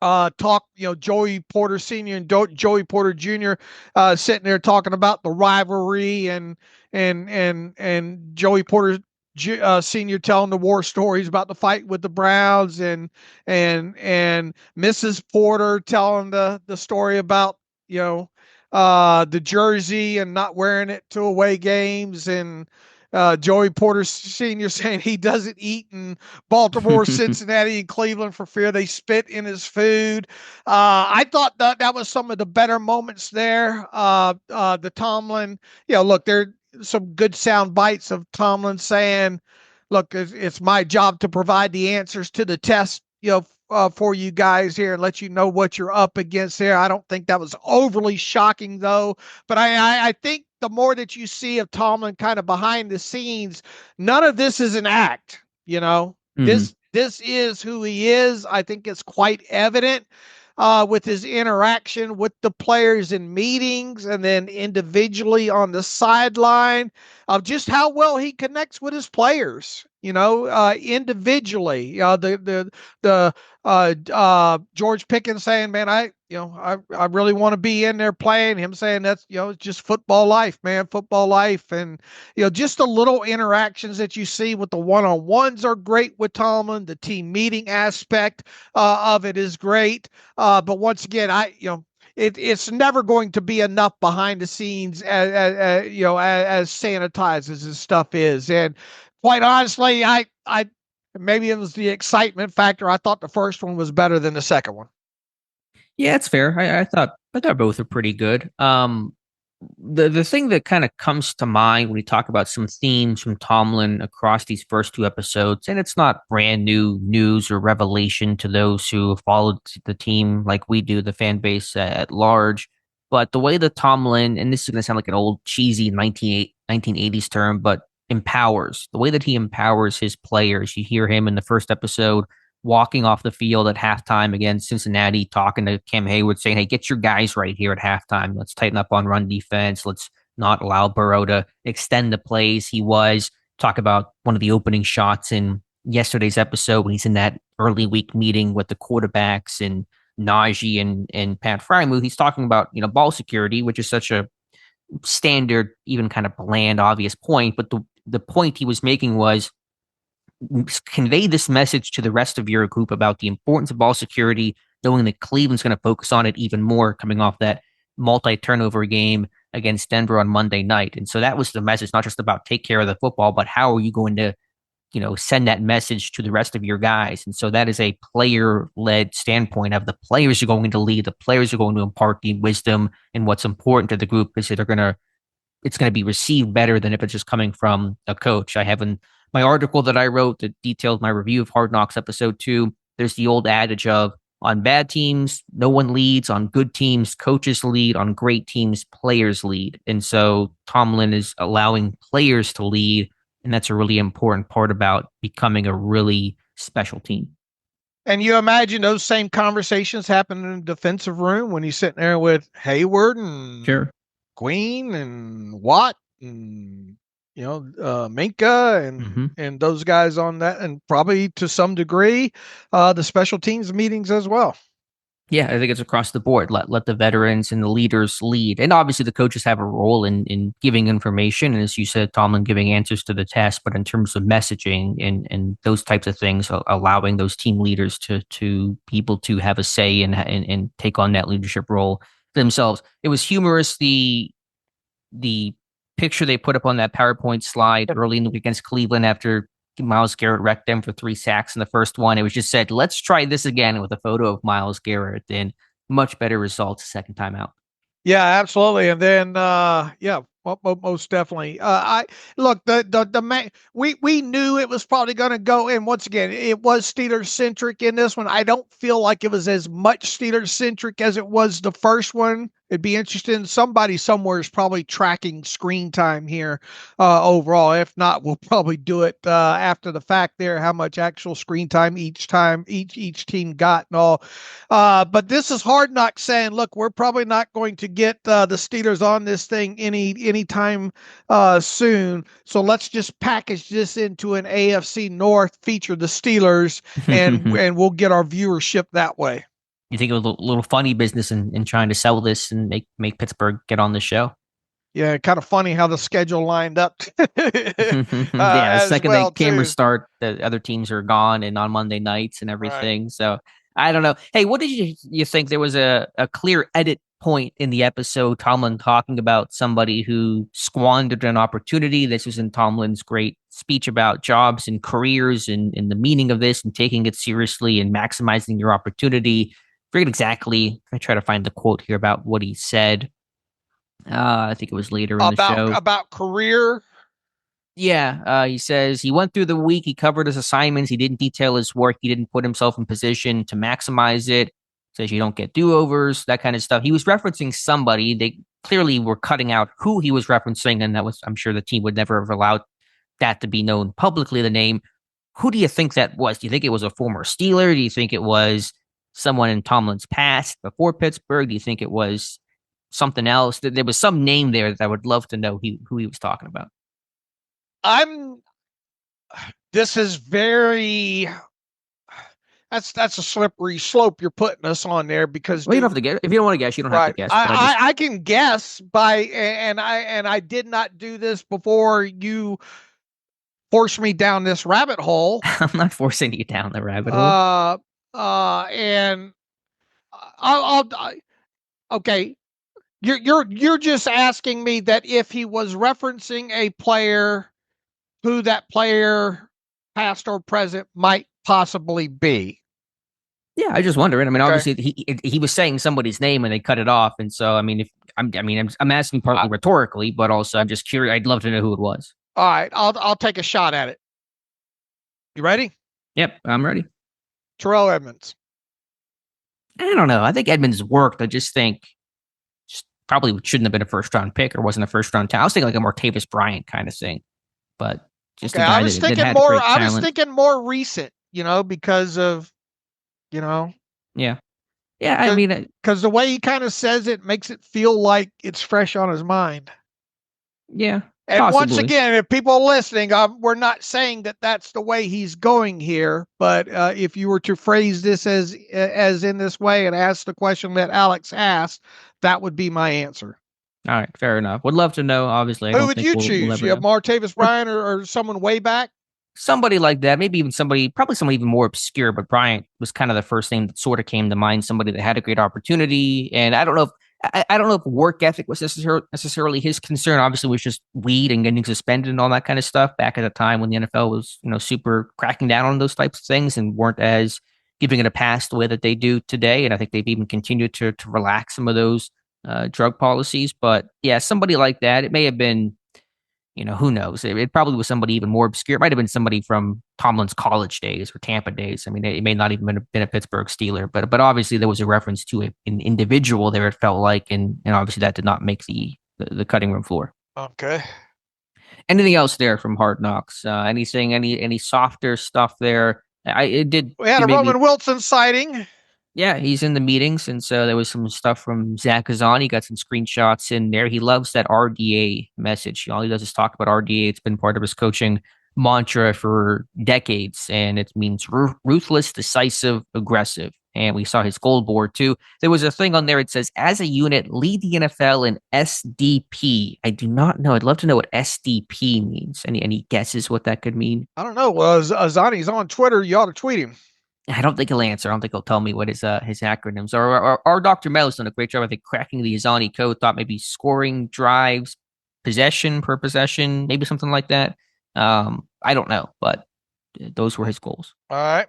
talk, Joey Porter Sr. and Joey Porter Jr. Sitting there talking about the rivalry and Joey Porter Sr. telling the war stories about the fight with the Browns and Mrs. Porter telling the story about the jersey and not wearing it to away games and Joey Porter Sr. saying he doesn't eat in Baltimore, Cincinnati, and Cleveland for fear they spit in his food. I thought that was some of the better moments there. The Tomlin, look, there are some good sound bites of Tomlin saying, look, it's my job to provide the answers to the test, for you guys here and let you know what you're up against there. I don't think that was overly shocking, though. But I think the more that you see of Tomlin kind of behind the scenes, none of this is an act. This is who he is. I think it's quite evident with his interaction with the players in meetings and then individually on the sideline of just how well he connects with his players. Individually, the George Pickens saying, man, I really want to be in there playing. Him saying that's, it's just football life, man, football life. And, just the little interactions that you see with the one-on-ones are great with Tomlin. The team meeting aspect of it is great. But once again, it's never going to be enough behind the scenes as sanitized as this stuff is. And quite honestly, I maybe it was the excitement factor. I thought the first one was better than the second one. Yeah, it's fair. I thought both are pretty good. The thing that kind of comes to mind when we talk about some themes from Tomlin across these first 2 episodes, and it's not brand new news or revelation to those who have followed the team like we do, the fan base at large. But the way that Tomlin, and this is going to sound like an old cheesy 1980s term, but empowers, the way that he empowers his players. You hear him in the first episode walking off the field at halftime against Cincinnati, talking to Cam Hayward, saying, hey, get your guys right here at halftime. Let's tighten up on run defense. Let's not allow Burrow to extend the plays. He was talk about one of the opening shots in yesterday's episode when he's in that early week meeting with the quarterbacks and Najee and Pat Frymuth. He's talking about, ball security, which is such a standard, even kind of bland, obvious point. But the point he was making was convey this message to the rest of your group about the importance of ball security, knowing that Cleveland's going to focus on it even more coming off that multi-turnover game against Denver on Monday night. And so that was the message, not just about take care of the football, but how are you going to, send that message to the rest of your guys. And so that is a player-led standpoint of the players are going to lead, the players are going to impart the wisdom and what's important to the group because it's going to be received better than if it's just coming from a coach. I have my article that I wrote that details my review of Hard Knocks episode 2. There's the old adage of on bad teams, no one leads. On good teams, coaches lead. On great teams, players lead. And so Tomlin is allowing players to lead. And that's a really important part about becoming a really special team. And you imagine those same conversations happen in the defensive room when he's sitting there with Hayward and Queen and Watt and Minka and those guys on that, and probably to some degree the special teams meetings as well. Yeah, I think it's across the board. Let the veterans and the leaders lead. And obviously the coaches have a role in giving information. And as you said, Tomlin giving answers to the test, but in terms of messaging and those types of things, allowing those team leaders to be able to have a say and take on that leadership role themselves. It was humorous, the picture they put up on that PowerPoint slide early in the week against Cleveland after Myles Garrett wrecked them for 3 sacks in the first one. It was just said, let's try this again with a photo of Myles Garrett, and much better results second time out. Yeah, absolutely. And then, most definitely. I look, we knew it was probably going to go. And once again, it was Steelers centric in this one. I don't feel like it was as much Steelers centric as it was the first one. It'd be interesting. Somebody somewhere is probably tracking screen time here overall. If not, we'll probably do it after the fact there, how much actual screen time each team got and all. But this is Hard Knocks saying, look, we're probably not going to get the Steelers on this thing anytime soon. So let's just package this into an AFC North, feature the Steelers, and we'll get our viewership that way. You think it was a little funny business in trying to sell this and make Pittsburgh get on the show? Yeah, kind of funny how the schedule lined up. The second the cameras start, the other teams are gone and on Monday nights and everything. Right. So I don't know. Hey, what did you think? There was a clear edit point in the episode, Tomlin talking about somebody who squandered an opportunity. This was in Tomlin's great speech about jobs and careers and the meaning of this and taking it seriously and maximizing your opportunity. Forget exactly. I try to find the quote here about what he said. I think it was later in the show. About career? Yeah. He says he went through the week. He covered his assignments. He didn't detail his work. He didn't put himself in position to maximize it. Says you don't get do-overs, that kind of stuff. He was referencing somebody. They clearly were cutting out who he was referencing. And that was, I'm sure the team would never have allowed that to be known publicly, the name. Who do you think that was? Do you think it was a former Steeler? Do you think it was someone in Tomlin's past before Pittsburgh? Do you think it was something else? There was some name there that I would love to know who he was talking about. This is very, that's a slippery slope you're putting us on there because you don't have to guess. If you don't want to guess, you don't have to guess. I can guess and I did not do this before you forced me down this rabbit hole. I'm not forcing you down the rabbit hole. And okay. You're just asking me that if he was referencing a player, who that player, past or present, might possibly be. Yeah, I just wondering. I mean, obviously he was saying somebody's name and they cut it off, and so I mean, I'm asking partly rhetorically, but also I'm just curious. I'd love to know who it was. All right, I'll take a shot at it. You ready? Yep, I'm ready. Terrell Edmunds. I don't know. I think Edmunds worked. I just think probably shouldn't have been a first round pick or wasn't a first round talent. I was thinking like a Martavis Bryant kind of thing, but just a guy that had great talent. I was thinking more recent, because of, Yeah. I mean, because the way he kind of says it makes it feel like it's fresh on his mind. Yeah. And possibly. Once again, if people are listening, we're not saying that that's the way he's going here. But if you were to phrase this as in this way and ask the question that Alex asked, that would be my answer. All right, fair enough. Would love to know. Obviously, who would you choose? You have Martavis Bryant or someone way back? Somebody like that, maybe even probably somebody even more obscure. But Bryant was kind of the first name that sort of came to mind. Somebody that had a great opportunity, and I don't know if work ethic was necessarily his concern. Obviously, it was just weed and getting suspended and all that kind of stuff back at the time when the NFL was, super cracking down on those types of things and weren't as giving it a pass the way that they do today. And I think they've even continued to relax some of those drug policies. But yeah, somebody like that, it may have been, who knows? It probably was somebody even more obscure. It might have been somebody from Tomlin's college days or Tampa days. I mean, it may not even been a Pittsburgh Steeler, but obviously there was a reference to an individual there. It felt like, and obviously that did not make the cutting room floor. Okay. Anything else there from Hard Knocks? Anything? Any softer stuff there? We had a Roman Wilson sighting. Yeah, he's in the meetings, and so there was some stuff from Zach Kozora. He got some screenshots in there. He loves that RDA message. All he does is talk about RDA. It's been part of his coaching mantra for decades, and it means ruthless, decisive, aggressive. And we saw his goal board too. There was a thing on there. It says, as a unit, lead the NFL in SDP. I do not know. I'd love to know what SDP means. Any guesses what that could mean? I don't know. Well, Azani's on Twitter. You ought to tweet him. I don't think he'll answer. I don't think he'll tell me what his acronyms are. Or Dr. Mello's done a great job, I think, cracking the Azani code. Thought maybe scoring drives, possession per possession, maybe something like that. I don't know, but those were his goals. All right.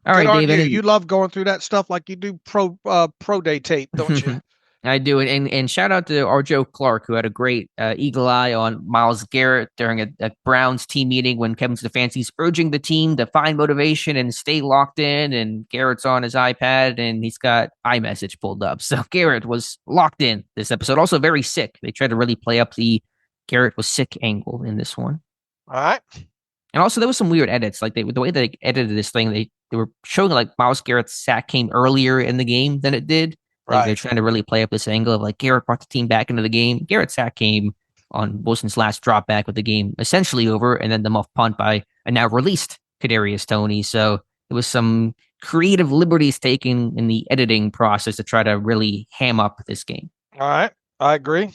All right, David. You love going through that stuff like you do pro day tape, don't you? I do. And shout out to our Joe Clark, who had a great eagle eye on Myles Garrett during a Browns team meeting when Kevin Stefanski's urging the team to find motivation and stay locked in. And Garrett's on his iPad and he's got iMessage pulled up. So Garrett was locked in this episode. Also very sick. They tried to really play up the Garrett was sick angle in this one. All right. And also there was some weird edits. Like the way they edited this thing, they were showing like Myles Garrett's sack came earlier in the game than it did. Like right. They're trying to really play up this angle of like Garrett brought the team back into the game. Garrett's sack came on Wilson's last drop back with the game essentially over, and then the muff punt by a now released Kadarius Toney. So there was some creative liberties taken in the editing process to try to really ham up this game. All right, I agree.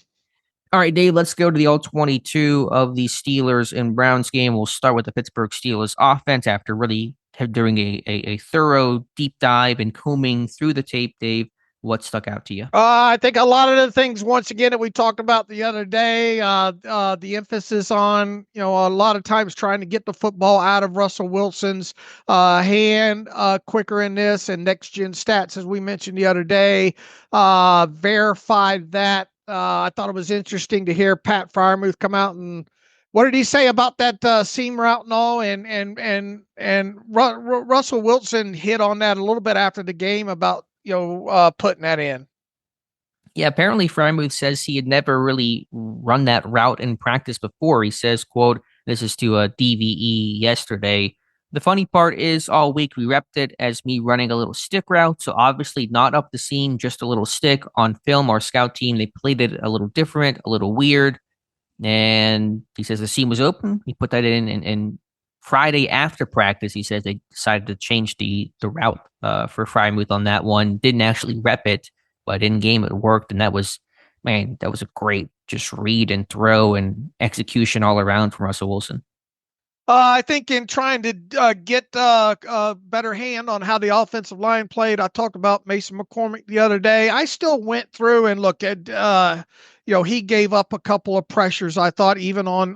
All right, Dave, let's go to the All-22 of the Steelers and Browns game. We'll start with the Pittsburgh Steelers offense after really doing a thorough deep dive and combing through the tape, Dave. What stuck out to you? I think a lot of the things, once again, that we talked about the other day, the emphasis on, a lot of times trying to get the football out of Russell Wilson's hand quicker in this, and next gen stats, as we mentioned the other day, verified that. I thought it was interesting to hear Pat Freiermuth come out and what did he say about that seam route and all? And Russell Wilson hit on that a little bit after the game about putting that in. Yeah, apparently Freiermuth says he had never really run that route in practice before. He says, quote, this is to a DVE yesterday. The funny part is all week we repped it as me running a little stick route. So obviously not up the seam, just a little stick. On film, our scout team, they played it a little different, a little weird. And he says the seam was open. He put that in and Friday after practice, he says they decided to change the route for Freiermuth on that one. Didn't actually rep it, but in game it worked. And that was a great just read and throw and execution all around from Russell Wilson. I think in trying to get a better hand on how the offensive line played, I talked about Mason McCormick the other day. I still went through and looked at, he gave up a couple of pressures. I thought even on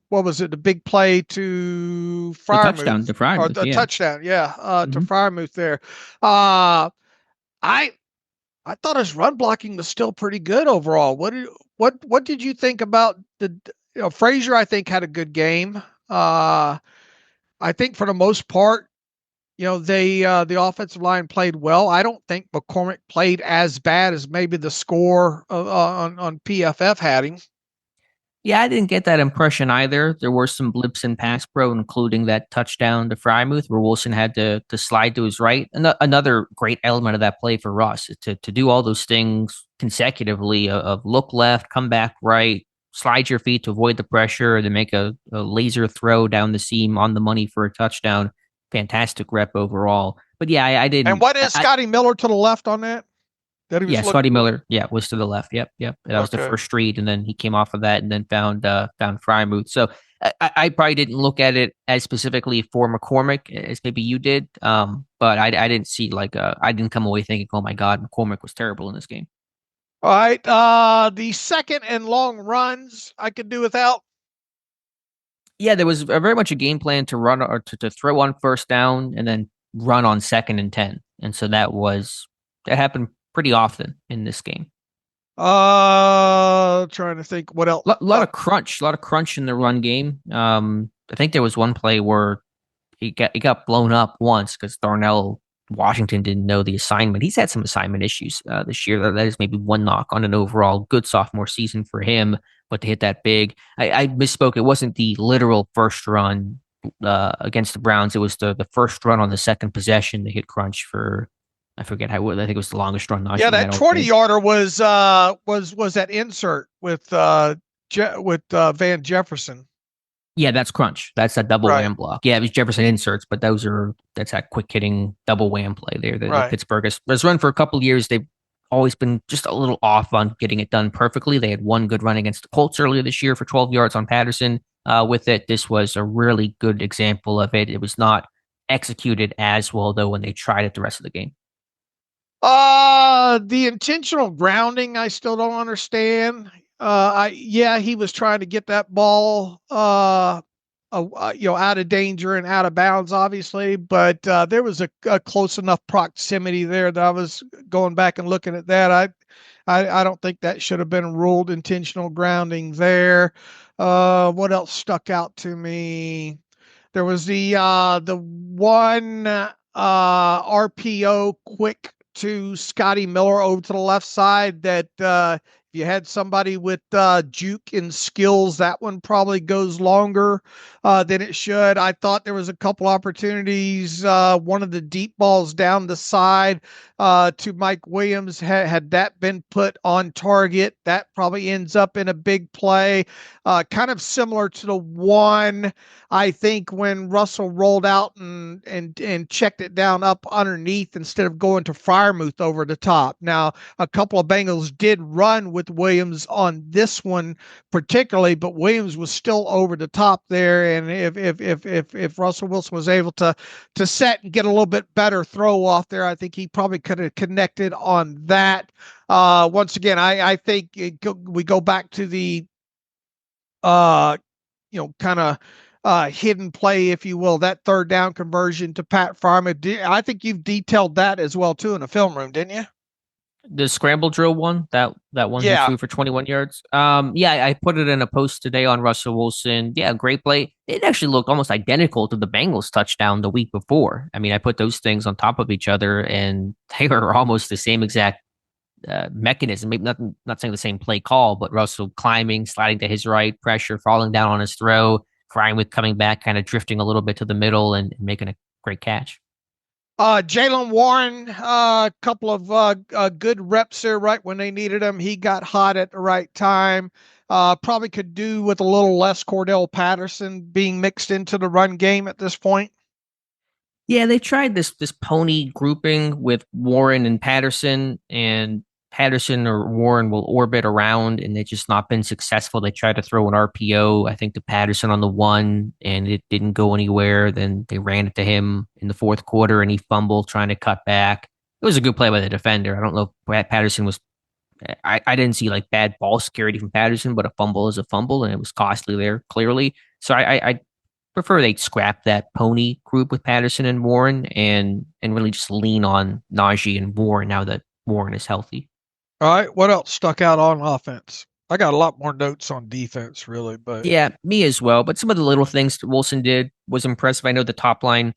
what was it, the big play to Freiermuth, touchdown to Freiermuth, touchdown, to Freiermuth there. I thought his run blocking was still pretty good overall. What did you think about Frazier? I think had a good game. I think for the most part, the offensive line played well. I don't think McCormick played as bad as maybe the score on PFF had him. Yeah, I didn't get that impression either. There were some blips in pass pro, including that touchdown to Frymouth where Wilson had to slide to his right. Another great element of that play for Russ to do all those things consecutively of look left, come back right, slide your feet to avoid the pressure, and then make a laser throw down the seam on the money for a touchdown. Fantastic rep overall. But yeah, I didn't. And what is Scotty Miller to the left on that? Yeah, Scotty Miller. Yeah, was to the left. Yep. That was the first street, and then he came off of that, and then found Frymouth. So I probably didn't look at it as specifically for McCormick as maybe you did. But I didn't see I didn't come away thinking, oh my God, McCormick was terrible in this game. All right. The second and long runs I could do without. Yeah, there was very much a game plan to run or to throw on first down and then run on 2nd and 10, and so that happened pretty often in this game. Trying to think what else. A lot of crunch in the run game. I think there was one play where he got blown up once because Darnell Washington didn't know the assignment. He's had some assignment issues this year. That is maybe one knock on an overall good sophomore season for him, but to hit that big, I misspoke. It wasn't the literal first run against the Browns. It was the first run on the second possession. They hit crunch for. I forget how. I think it was the longest run. Yeah, that 20-yarder was that insert with Van Jefferson. Yeah, that's crunch. That's that double wham block. Yeah, it was Jefferson inserts, but that's that quick hitting double wham play there that Pittsburgh has run for a couple of years. They've always been just a little off on getting it done perfectly. They had one good run against the Colts earlier this year for 12 yards on Patterson. With it, this was a really good example of it. It was not executed as well though when they tried it the rest of the game. The intentional grounding, I still don't understand. He was trying to get that ball, out of danger and out of bounds, obviously, but there was a close enough proximity there that I was going back and looking at that. I don't think that should have been ruled intentional grounding there. What else stuck out to me? There was the one RPO quick to Scotty Miller over to the left side that if you had somebody with juke and skills, that one probably goes longer than it should. I thought there was a couple opportunities. One of the deep balls down the side to Mike Williams, had that been put on target, that probably ends up in a big play. Kind of similar to the one, I think, when Russell rolled out and checked it down up underneath instead of going to Frymouth over the top. Now, a couple of Bengals did run with Williams on this one particularly, but Williams was still over the top there. And if Russell Wilson was able to set and get a little bit better throw off there, I think he probably could have connected on that. Once again, I think we go back to the kind of hidden play, if you will, that third down conversion to Pat Farmer. I think you've detailed that as well too in the film room, didn't you? The scramble drill one, that one he threw for 21 yards. I put it in a post today on Russell Wilson. Yeah, great play. It actually looked almost identical to the Bengals touchdown the week before. I mean, I put those things on top of each other, and they were almost the same exact mechanism. Maybe not saying the same play call, but Russell climbing, sliding to his right, pressure, falling down on his throw, Frymouth coming back, kind of drifting a little bit to the middle and making a great catch. Jaylen Warren, a couple of good reps there right when they needed him. He got hot at the right time. Probably could do with a little less Cordell Patterson being mixed into the run game at this point. Yeah, they tried this pony grouping with Warren and Patterson, and Patterson or Warren will orbit around, and they've just not been successful. They tried to throw an RPO, I think, to Patterson on the one, and it didn't go anywhere. Then they ran it to him in the fourth quarter, and he fumbled trying to cut back. It was a good play by the defender. I don't know if Patterson was – I didn't see like bad ball security from Patterson, but a fumble is a fumble, and it was costly there, clearly. So I prefer they scrap that pony group with Patterson and Warren and really just lean on Najee and Warren now that Warren is healthy. All right, what else stuck out on offense? I got a lot more notes on defense, really, but yeah, me as well. But some of the little things that Wilson did was impressive. I know the top line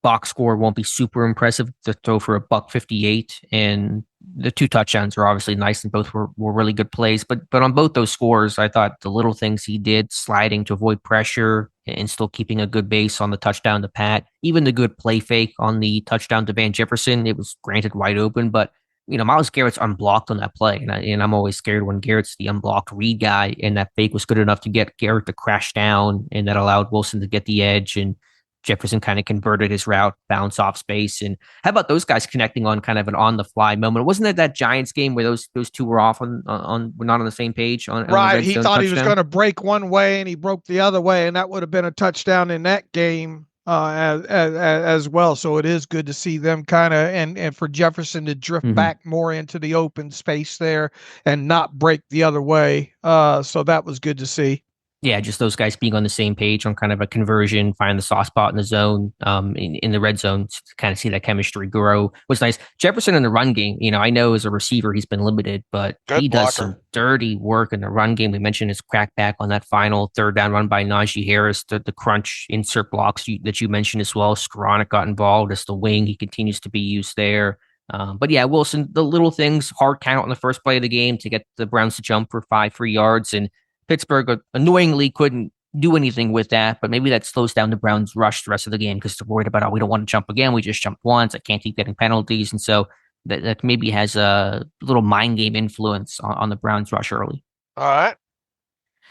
box score won't be super impressive to throw for a $158, and the 2 touchdowns are obviously nice and both were really good plays. But on both those scores, I thought the little things he did, sliding to avoid pressure and still keeping a good base on the touchdown to Pat, even the good play fake on the touchdown to Van Jefferson, it was granted wide open, but Myles Garrett's unblocked on that play, and I'm always scared when Garrett's the unblocked read guy, and that fake was good enough to get Garrett to crash down, and that allowed Wilson to get the edge, and Jefferson kind of converted his route, bounce off space. And how about those guys connecting on kind of an on the fly moment? Wasn't it that Giants game where those two were off were not on the same page on Right. red He zone thought touchdown? he was going to break one way and he broke the other way, and that would have been a touchdown in that game as well. So it is good to see them kind of and for Jefferson to drift back more into the open space there and not break the other way. So that was good to see. Yeah, just those guys being on the same page on kind of a conversion, find the soft spot in the zone, in the red zone, to kind of see that chemistry grow was nice. Jefferson in the run game, I know as a receiver he's been limited, but Good he does some blocker. dirty work in the run game. We mentioned his crackback on that final third down run by Najee Harris, the crunch insert blocks that you mentioned as well. Skoranek got involved as the wing. He continues to be used there. But yeah, Wilson, the little things, hard count on the first play of the game to get the Browns to jump for 5 free yards, and Pittsburgh annoyingly couldn't do anything with that, but maybe that slows down the Browns' rush the rest of the game because they're worried about, we don't want to jump again. We just jumped once. I can't keep getting penalties. And so that maybe has a little mind game influence on the Browns' rush early. All right.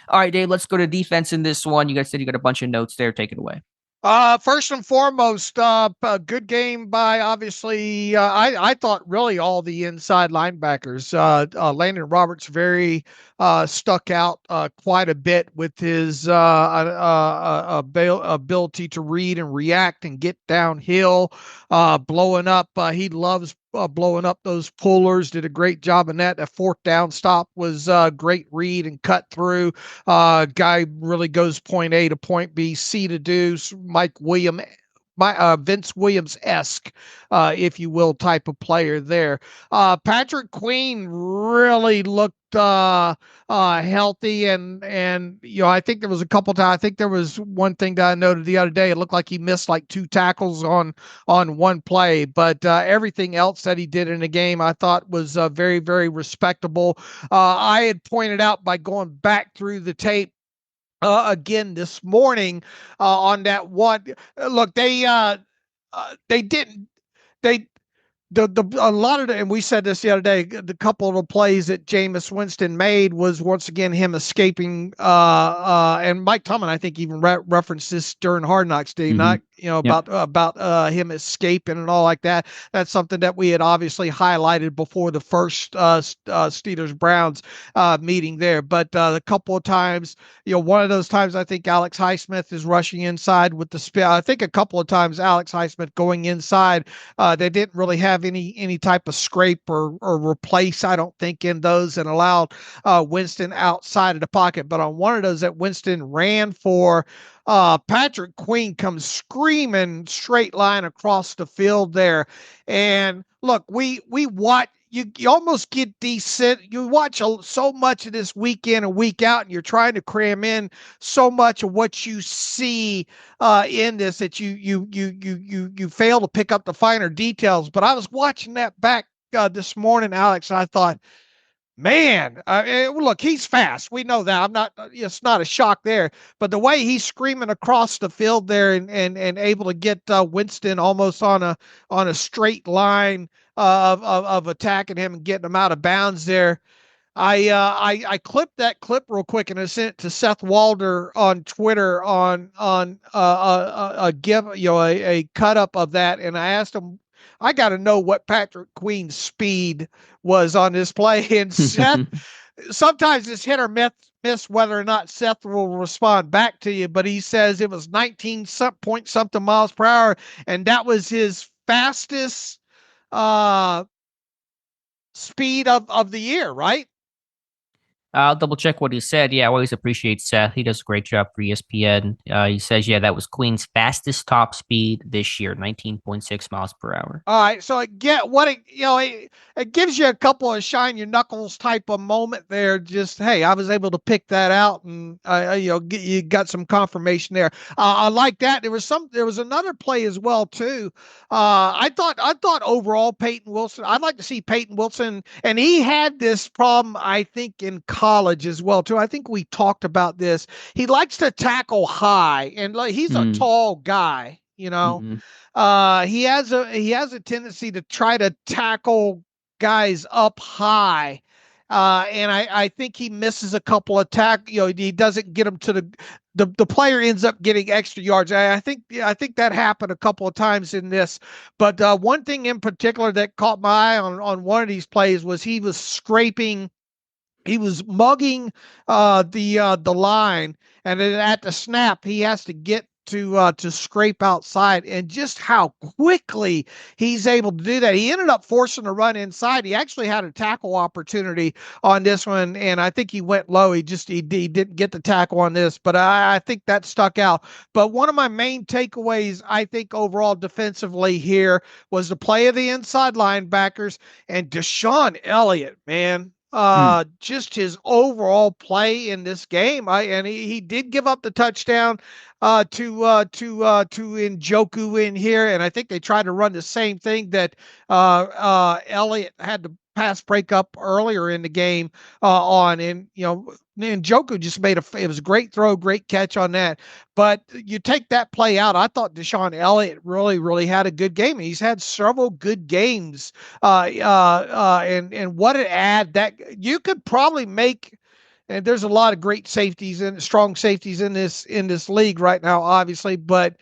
All right, Dave, let's go to defense in this one. You guys said you got a bunch of notes there. Take it away. First and foremost, a good game by obviously, I thought really all the inside linebackers. Landon Roberts very stuck out quite a bit with his ability to read and react and get downhill, blowing up. He loves blowing up those pullers. Did a great job in that. That 4th down stop was great read and cut through. Guy really goes point A to point B, C to do. Vince Williams-esque, if you will, type of player there. Patrick Queen really looked healthy, and I think there was a couple times. I think there was one thing that I noted the other day. It looked like he missed like 2 tackles on one play, but everything else that he did in the game I thought was very, very respectable. I had pointed out by going back through the tape again this morning on that one. Look, they didn't they the a lot of the, and we said this the other day, the couple of the plays that Jameis Winston made was once again him escaping, and Mike Tomlin I think even referenced this during Hard Knocks Day, not about him escaping and all like that. That's something that we had obviously highlighted before the first Steelers Browns meeting there. But a couple of times, one of those times I think Alex Highsmith is rushing inside with the spin. I think a couple of times Alex Highsmith going inside, they didn't really have any type of scrape or replace, I don't think, in those, and allowed Winston outside of the pocket. But on one of those that Winston ran for, Patrick Queen comes screaming straight line across the field there. And look, we watch, you almost get decent. You watch so much of this week in and week out, and you're trying to cram in so much of what you see in this that you fail to pick up the finer details. But I was watching that back this morning, Alex, and I thought, man, look, he's fast. We know that. It's not a shock there. But the way he's screaming across the field there and able to get Winston almost on a straight line of attacking him and getting him out of bounds there. I clipped that clip real quick and I sent it to Seth Walder on Twitter on a cut up of that, and I asked him, I got to know what Patrick Queen's speed was on this play. And Seth, sometimes it's hit or miss whether or not Seth will respond back to you, but he says it was 19 point something miles per hour, and that was his fastest speed of the year, right? I'll double check what he said. Yeah, I always appreciate Seth. He does a great job for ESPN. He says, yeah, that was Queen's fastest top speed this year, 19.6 miles per hour. All right, so it gives you a couple of shine your knuckles type of moment there. Just hey, I was able to pick that out, and you got some confirmation there. I like that. There was another play as well too. I thought overall Peyton Wilson. I'd like to see Peyton Wilson, and he had this problem I think in college as well too. I think we talked about this. He likes to tackle high, and like he's a tall guy, you know. Mm-hmm. He has a tendency to try to tackle guys up high. And I think he misses a couple of he doesn't get them to the player ends up getting extra yards. I think that happened a couple of times in this. But one thing in particular that caught my eye on one of these plays was he was mugging the line, and then at the snap he has to get to scrape outside, and just how quickly he's able to do that. He ended up forcing a run inside. He actually had a tackle opportunity on this one, and I think he went low. He didn't get the tackle on this, but I think that stuck out. But one of my main takeaways, I think overall defensively here, was the play of the inside linebackers and Deshaun Elliott, man. Just his overall play in this game. He did give up the touchdown to Njoku in here, and I think they tried to run the same thing that Elliott had to pass break up earlier in the game on, and Njoku just it was a great throw, great catch on that. But you take that play out, I thought Deshaun Elliott really, really had a good game. He's had several good games, and what an ad that you could probably make. And there's a lot of great safeties and strong safeties in this league right now, obviously. But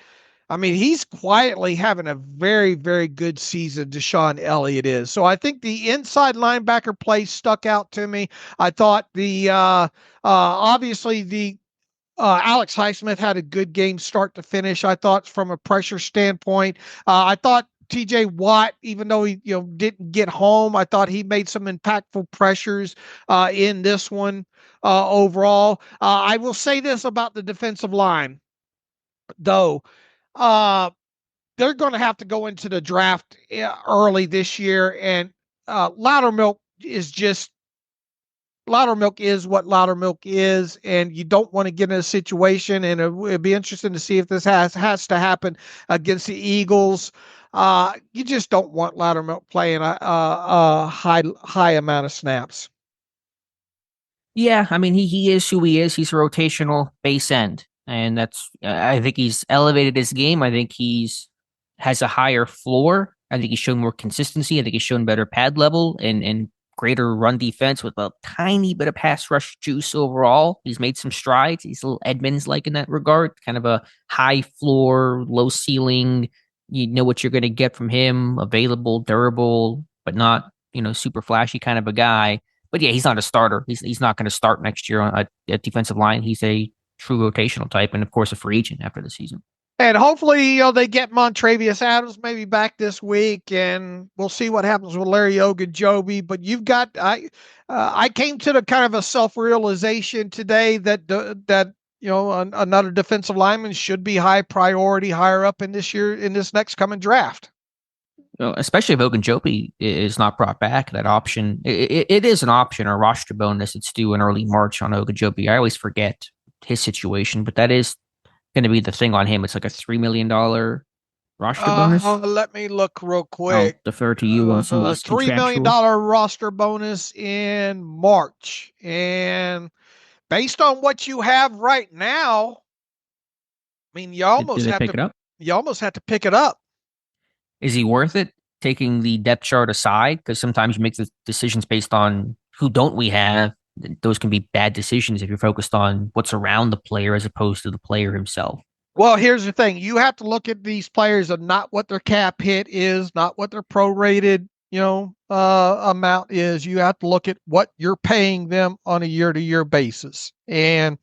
I mean, he's quietly having a very, very good season. Deshaun Elliott is. So I think the inside linebacker play stuck out to me. I thought obviously the Alex Highsmith had a good game start to finish. I thought from a pressure standpoint, I thought TJ Watt, even though he didn't get home, I thought he made some impactful pressures in this one overall. I will say this about the defensive line, though. They're going to have to go into the draft early this year, and Loudermilk is what Loudermilk is, and you don't want to get in a situation, and it'd be interesting to see if this has to happen against the Eagles. You just don't want Loudermilk playing a high amount of snaps. Yeah, I mean he is who he is. He's a rotational base end, and that's I think he's elevated his game. I think has a higher floor. I think he's shown more consistency. I think he's shown better pad level and greater run defense with a tiny bit of pass rush juice overall. He's made some strides. He's a little Edmonds-like in that regard, kind of a high floor, low ceiling. You know what you're going to get from him, available, durable, but not, super flashy kind of a guy. But yeah, he's not a starter. He's not going to start next year on a defensive line. He's a true rotational type, and of course a free agent after the season. And hopefully, they get Montravius Adams maybe back this week, and we'll see what happens with Larry Ogunjobi. But I came to the kind of a self-realization today that another defensive lineman should be high priority, higher up in this next coming draft. Especially if Ogunjobi is not brought back, that option, it is an option, or roster bonus. It's due in early March on Ogunjobi. I always forget his situation, but that is going to be the thing on him. It's like a $3 million roster bonus. Let me look real quick. I'll defer to you on some of this $3 million roster bonus in March, and based on what you have right now, I mean, you almost have to pick it up. Is he worth it, taking the depth chart aside? Because sometimes you make the decisions based on who don't we have. Those can be bad decisions if you're focused on what's around the player as opposed to the player himself. Well, here's the thing. You have to look at these players and not what their cap hit is, not what their prorated, amount is. You have to look at what you're paying them on a year-to-year basis. And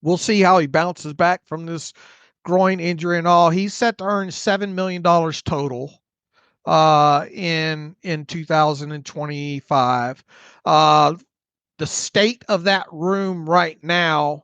we'll see how he bounces back from this groin injury and all. He's set to earn $7 million total in 2025. the state of that room right now,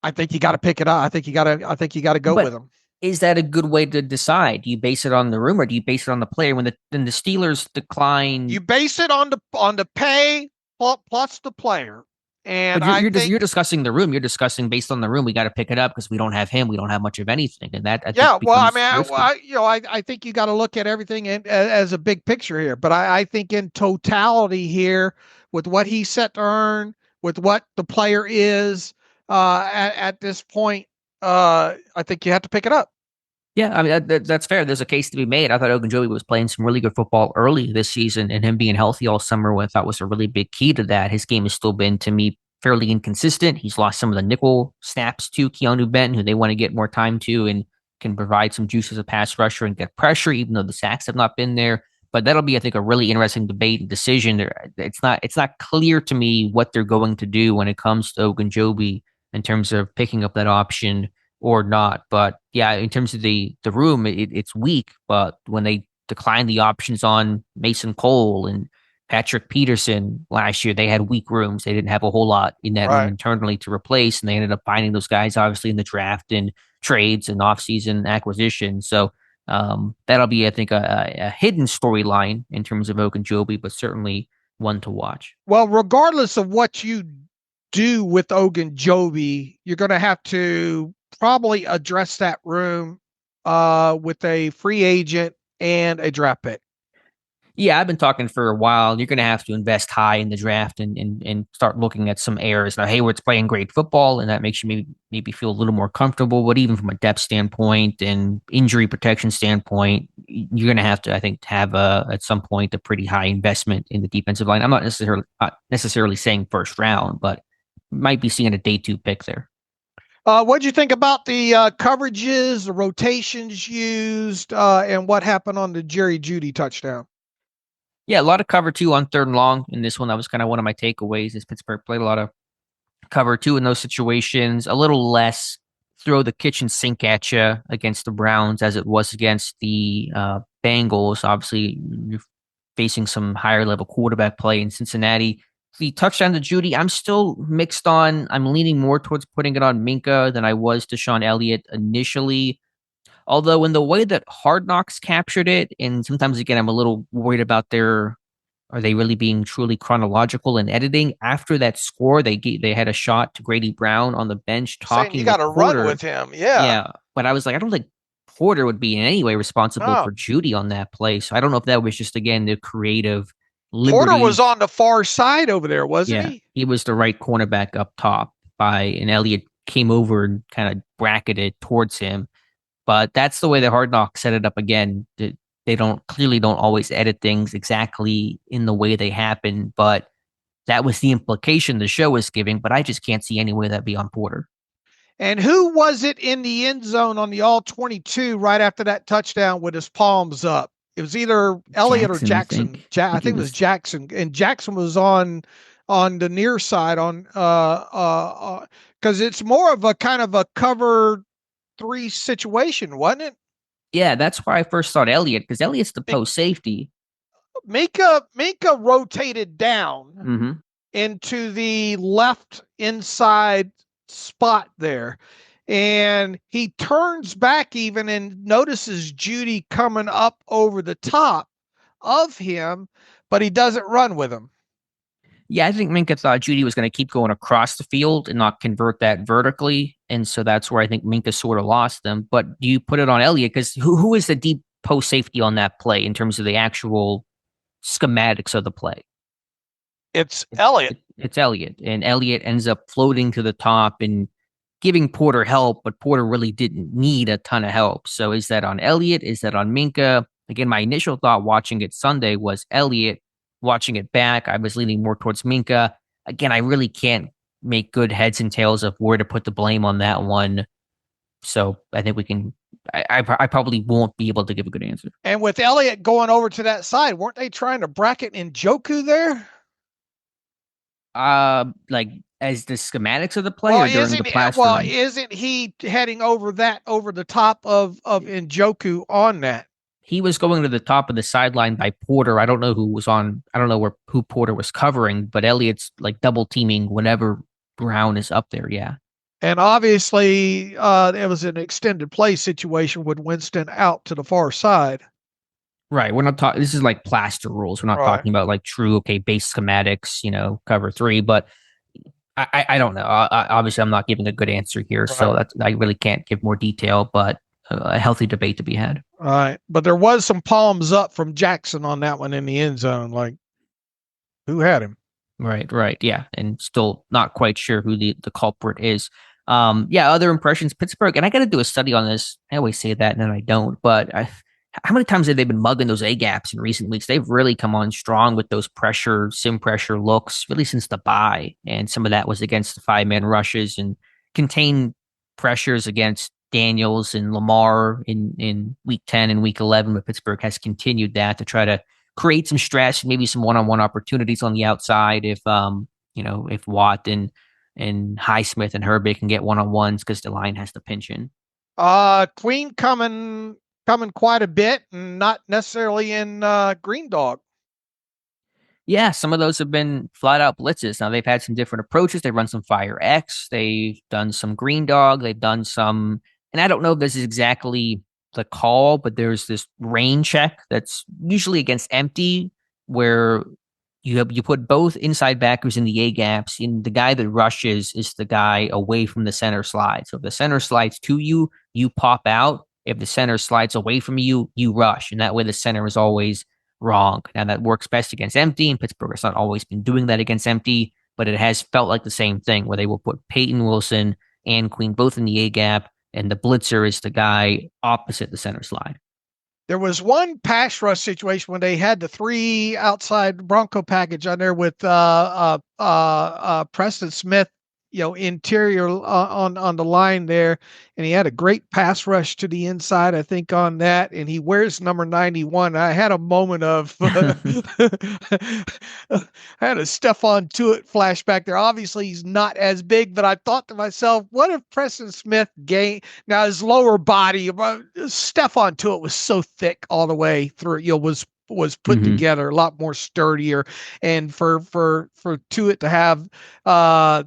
I think you got to pick it up. I think you got to go with them. Is that a good way to decide? Do you base it on the room or do you base it on the player? When the Steelers decline, you base it on the pay plus the player. And you're discussing the room. You're discussing based on the room. We got to pick it up because we don't have him. We don't have much of anything, and that I think you got to look at everything as a big picture here. But I think in totality here, with what he's set to earn, with what the player is at this point, I think you have to pick it up. Yeah, I mean that's fair. There's a case to be made. I thought Ogunjobi was playing some really good football early this season, and him being healthy all summer, I thought was a really big key to that. His game has still been, to me, fairly inconsistent. He's lost some of the nickel snaps to Keanu Benton, who they want to get more time to, and can provide some juice as a pass rusher and get pressure, even though the sacks have not been there. But that'll be, I think, a really interesting debate and decision. It's not clear to me what they're going to do when it comes to Ogunjobi in terms of picking up that option or not. But yeah, in terms of the room, it's weak. But when they declined the options on Mason Cole and Patrick Peterson last year, they had weak rooms. They didn't have a whole lot in that room internally to replace, and they ended up finding those guys obviously in the draft and trades and offseason acquisition. So that'll be, I think, a hidden storyline in terms of Ogunjobi, but certainly one to watch. Well, regardless of what you do with Ogunjobi, you're going to have to probably address that room with a free agent and a draft pick. Yeah, I've been talking for a while. You're going to have to invest high in the draft and start looking at some errors. Now, Hayward's playing great football, and that makes you maybe feel a little more comfortable. But even from a depth standpoint and injury protection standpoint, you're going to have to, I think, have at some point a pretty high investment in the defensive line. I'm not necessarily saying first round, but might be seeing a day 2 pick there. What'd you think about the coverages, the rotations used, and what happened on the Jerry Jeudy touchdown? Yeah, a lot of cover 2 on 3rd and long in this one. That was kind of one of my takeaways. Is Pittsburgh played a lot of cover 2 in those situations, a little less throw the kitchen sink at you against the Browns as it was against the Bengals. Obviously, you're facing some higher level quarterback play in Cincinnati. The touchdown to Jeudy, I'm still mixed on. I'm leaning more towards putting it on Minka than I was to Sean Elliott initially. Although in the way that Hard Knocks captured it, and sometimes, again, I'm a little worried about are they really being truly chronological in editing? After that score, they had a shot to Grady Brown on the bench talking. Saying you got to run with him, yeah. But I was like, I don't think Porter would be in any way responsible for Jeudy on that play. So I don't know if that was just, again, the creative liberty. Porter was on the far side over there, wasn't he? He was the right cornerback up top and Elliott came over and kind of bracketed towards him. But that's the way the Hard Knocks set it up again. They don't always edit things exactly in the way they happen, but that was the implication the show was giving. But I just can't see any way that'd be on Porter. And who was it in the end zone on the All-22 right after that touchdown with his palms up? It was either Elliott or Jackson. I think it was Jackson, and Jackson was on the near side because it's more of a kind of a cover 3 situation, wasn't it? Yeah, that's why I first thought Elliott, because Elliott's the post safety. Minka rotated down into the left inside spot there, and he turns back even and notices Jeudy coming up over the top of him, but he doesn't run with him. Yeah, I think Minka thought Jeudy was going to keep going across the field and not convert that vertically. And so that's where I think Minka sort of lost them. But do you put it on Elliott? Because who is the deep post safety on that play in terms of the actual schematics of the play? It's Elliott. It's Elliott. And Elliott ends up floating to the top and giving Porter help, but Porter really didn't need a ton of help. So is that on Elliott? Is that on Minka? Again, my initial thought watching it Sunday was Elliott. Watching it back, I was leaning more towards Minka. Again, I really can't make good heads and tails of where to put the blame on that one. So I think we can. I probably won't be able to give a good answer. And with Elliott going over to that side, weren't they trying to bracket Njoku there? Like as the schematics of the play or during the plastering? Well, isn't he heading over the top of Njoku on that? he was going to the top of the sideline by Porter. I don't know who was on. I don't know who Porter was covering, but Elliott's like double teaming whenever Brown is up there. Yeah. And obviously, it was an extended play situation with Winston out to the far side. Right. We're not talking, this is like plaster rules. We're not talking about like true, okay, base schematics, cover three, but I don't know. Obviously, I'm not giving a good answer here. So I really can't give more detail, but a healthy debate to be had. All right. But there was some palms up from Jackson on that one in the end zone. Like, who had him? Right. Yeah. And still not quite sure who the culprit is. Other impressions, Pittsburgh, and I got to do a study on this. I always say that and then I don't, but how many times have they been mugging those A gaps in recent weeks? They've really come on strong with those sim pressure looks, really since the bye. And some of that was against the 5-man rushes and contained pressures against Daniels and Lamar in week 10 and week 11. But Pittsburgh has continued that to try to create some stress, maybe some one-on-one opportunities on the outside if Watt and Highsmith and Herbig can get one-on-ones because the line has to pinch in. Queen coming quite a bit, and not necessarily in Green Dog. Yeah, some of those have been flat out blitzes. Now they've had some different approaches. They've run some Fire X. They've done some Green Dog. They've done some, and I don't know if this is exactly the call, but there's this rain check that's usually against empty where you put both inside backers in the A gaps, and the guy that rushes is the guy away from the center slide. So if the center slides to you, you pop out. If the center slides away from you, you rush. And that way the center is always wrong. Now that works best against empty, and Pittsburgh has not always been doing that against empty, but it has felt like the same thing where they will put Peyton Wilson and Queen both in the A gap, and the blitzer is the guy opposite the center slide. There was one pass rush situation when they had the 3 outside Bronco package on there with Preston Smith, interior on the line there, and he had a great pass rush to the inside, I think, on that, and he wears number 91. I had a moment of I had a Stephon Tuitt flashback there. Obviously he's not as big, but I thought to myself, what if Preston Smith gained now his lower body? Stephon Tuitt was so thick all the way through, was put together a lot more sturdier, and for Tuitt to have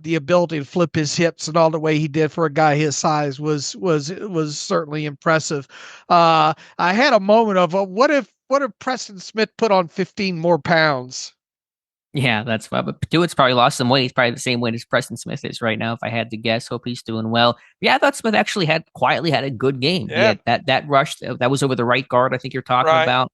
the ability to flip his hips and all the way he did for a guy his size was certainly impressive. I had a moment of what if Preston Smith put on 15 more pounds? Yeah, that's why. But Tuitt's probably lost some weight. He's probably the same weight as Preston Smith is right now, if I had to guess. Hope he's doing well. Yeah, I thought Smith actually quietly had a good game. Yeah, that rush that was over the right guard, I think you're talking about.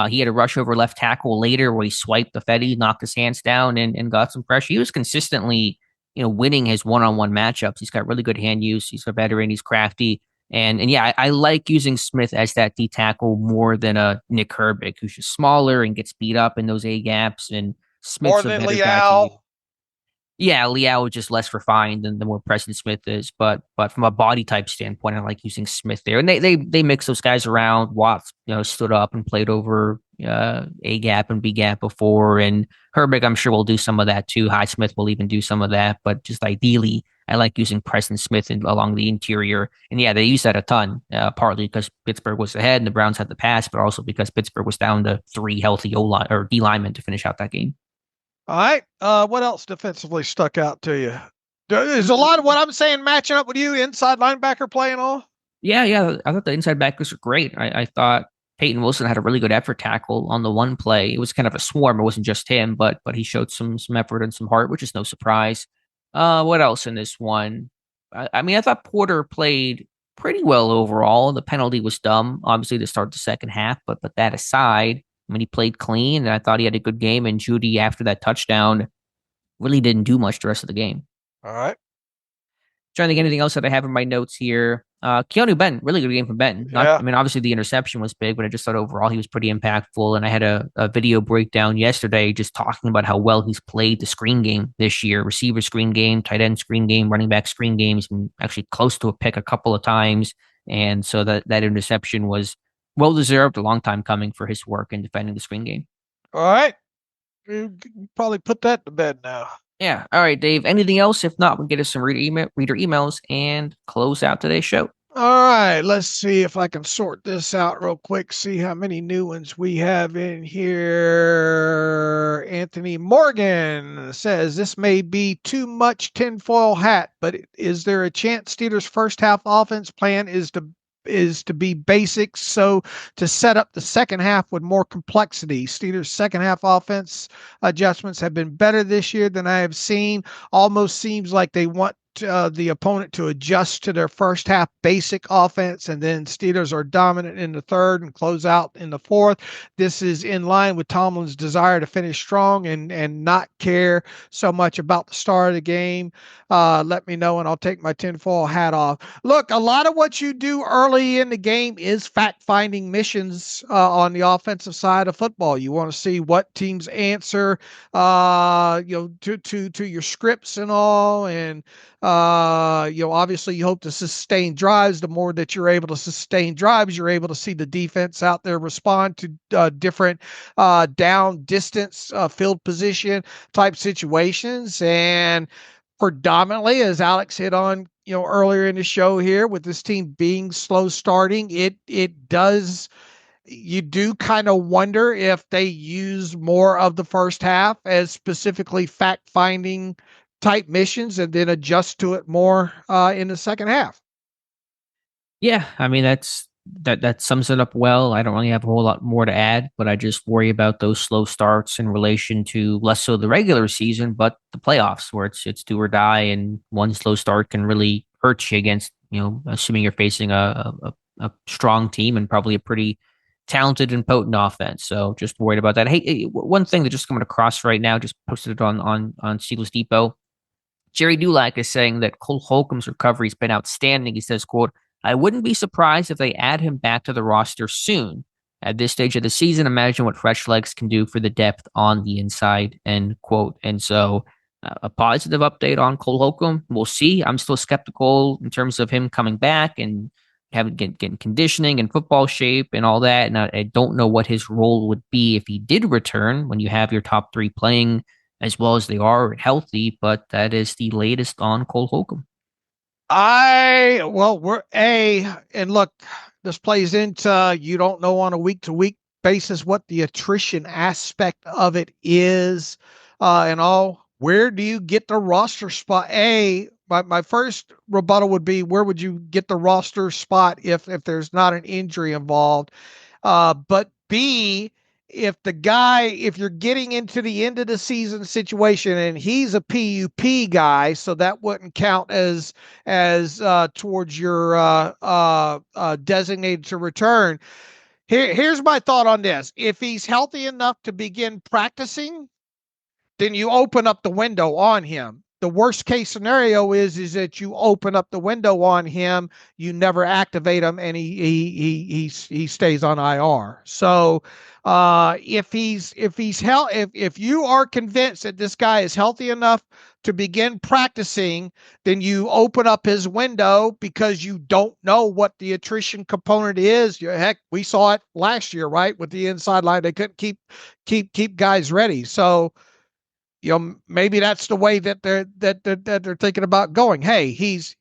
He had a rush over left tackle later where he swiped the Fetty, knocked his hands down, and got some pressure. He was consistently, winning his one-on-one matchups. He's got really good hand use. He's a veteran. He's crafty. And yeah, I like using Smith as that D tackle more than a Nick Herbig, who's just smaller and gets beat up in those A gaps. And Smith's more than Leal. Yeah, Leal is just less refined than more Preston Smith is, but from a body type standpoint, I like using Smith there. And they mix those guys around. Watts, stood up and played over A gap and B gap before, and Herbig, I'm sure will do some of that too. Highsmith will even do some of that, but just ideally, I like using Preston Smith along the interior. And yeah, they use that a ton, partly because Pittsburgh was ahead and the Browns had the pass, but also because Pittsburgh was down to 3 healthy O-line or D linemen to finish out that game. All right. What else defensively stuck out to you? Is a lot of what I'm saying matching up with you, inside linebacker play and all? Yeah. I thought the inside backers were great. I thought Peyton Wilson had a really good effort tackle on the one play. It was kind of a swarm. It wasn't just him, but he showed some effort and some heart, which is no surprise. What else in this one? I thought Porter played pretty well overall. The penalty was dumb, obviously, to start the second half, but that aside, he played clean, and I thought he had a good game. And Judy, after that touchdown, really didn't do much the rest of the game. All right. Trying to think anything else that I have in my notes here. Keanu Benton, really good game from Benton. Obviously the interception was big, but I just thought overall he was pretty impactful. And I had a video breakdown yesterday just talking about how well he's played the screen game this year. Receiver screen game, tight end screen game, running back screen games, and actually close to a pick a couple of times. And so that interception was well-deserved, a long time coming for his work in defending the screen game. All right. You probably put that to bed now. Yeah. All right, Dave. Anything else? If not, we'll get us some reader emails and close out today's show. All right, let's see if I can sort this out real quick. See how many new ones we have in here. Anthony Morgan says this may be too much tinfoil hat, but is there a chance Steelers' first half offense plan is to be basic, so to set up the second half with more complexity? Steelers' second half offense adjustments have been better this year than I have seen. Almost seems like they want the opponent to adjust to their first half basic offense, and then Steelers are dominant in the third and close out in the fourth. This is in line with Tomlin's desire to finish strong and not care so much about the start of the game. Let me know and I'll take my tinfoil hat off. Look, a lot of what you do early in the game is fact-finding missions on the offensive side of football. You want to see what teams answer, to your scripts and all, and obviously you hope to sustain drives. The more that you're able to sustain drives, you're able to see the defense out there respond to different down distance, field position type situations. And predominantly, as Alex hit on, earlier in the show here, with this team being slow starting, you do kind of wonder if they use more of the first half as specifically fact-finding type missions and then adjust to it more in the second half. Yeah, I mean that sums it up well. I don't really have a whole lot more to add, but I just worry about those slow starts in relation to less so the regular season, but the playoffs, where it's do or die, and one slow start can really hurt you against, assuming you're facing a strong team and probably a pretty talented and potent offense. So just worried about that. Hey, one thing that just coming across right now, just posted it on Steelers Depot. Jerry Dulac is saying that Cole Holcomb's recovery has been outstanding. He says, quote, "I wouldn't be surprised if they add him back to the roster soon. At this stage of the season, imagine what fresh legs can do for the depth on the inside," end quote. And so a positive update on Cole Holcomb. We'll see. I'm still skeptical in terms of him coming back and getting conditioning and football shape and all that. And I don't know what his role would be if he did return when you have your top three playing as well as they are healthy, but that is the latest on Cole Holcomb. And look, this plays into, you don't know on a week-to-week basis what the attrition aspect of it is, and all. Where do you get the roster spot? My first rebuttal would be, where would you get the roster spot if there's not an injury involved? But B, if you're getting into the end of the season situation and he's a PUP guy, so that wouldn't count as towards your designated to return. Here's my thought on this. If he's healthy enough to begin practicing, then you open up the window on him. The worst case scenario is that you open up the window on him, you never activate him, and he stays on IR. So if you are convinced that this guy is healthy enough to begin practicing, then you open up his window, because you don't know what the attrition component is. Heck, we saw it last year, right? With the inside line, they couldn't keep guys ready. So maybe that's the way that they're thinking about going. Hey, he's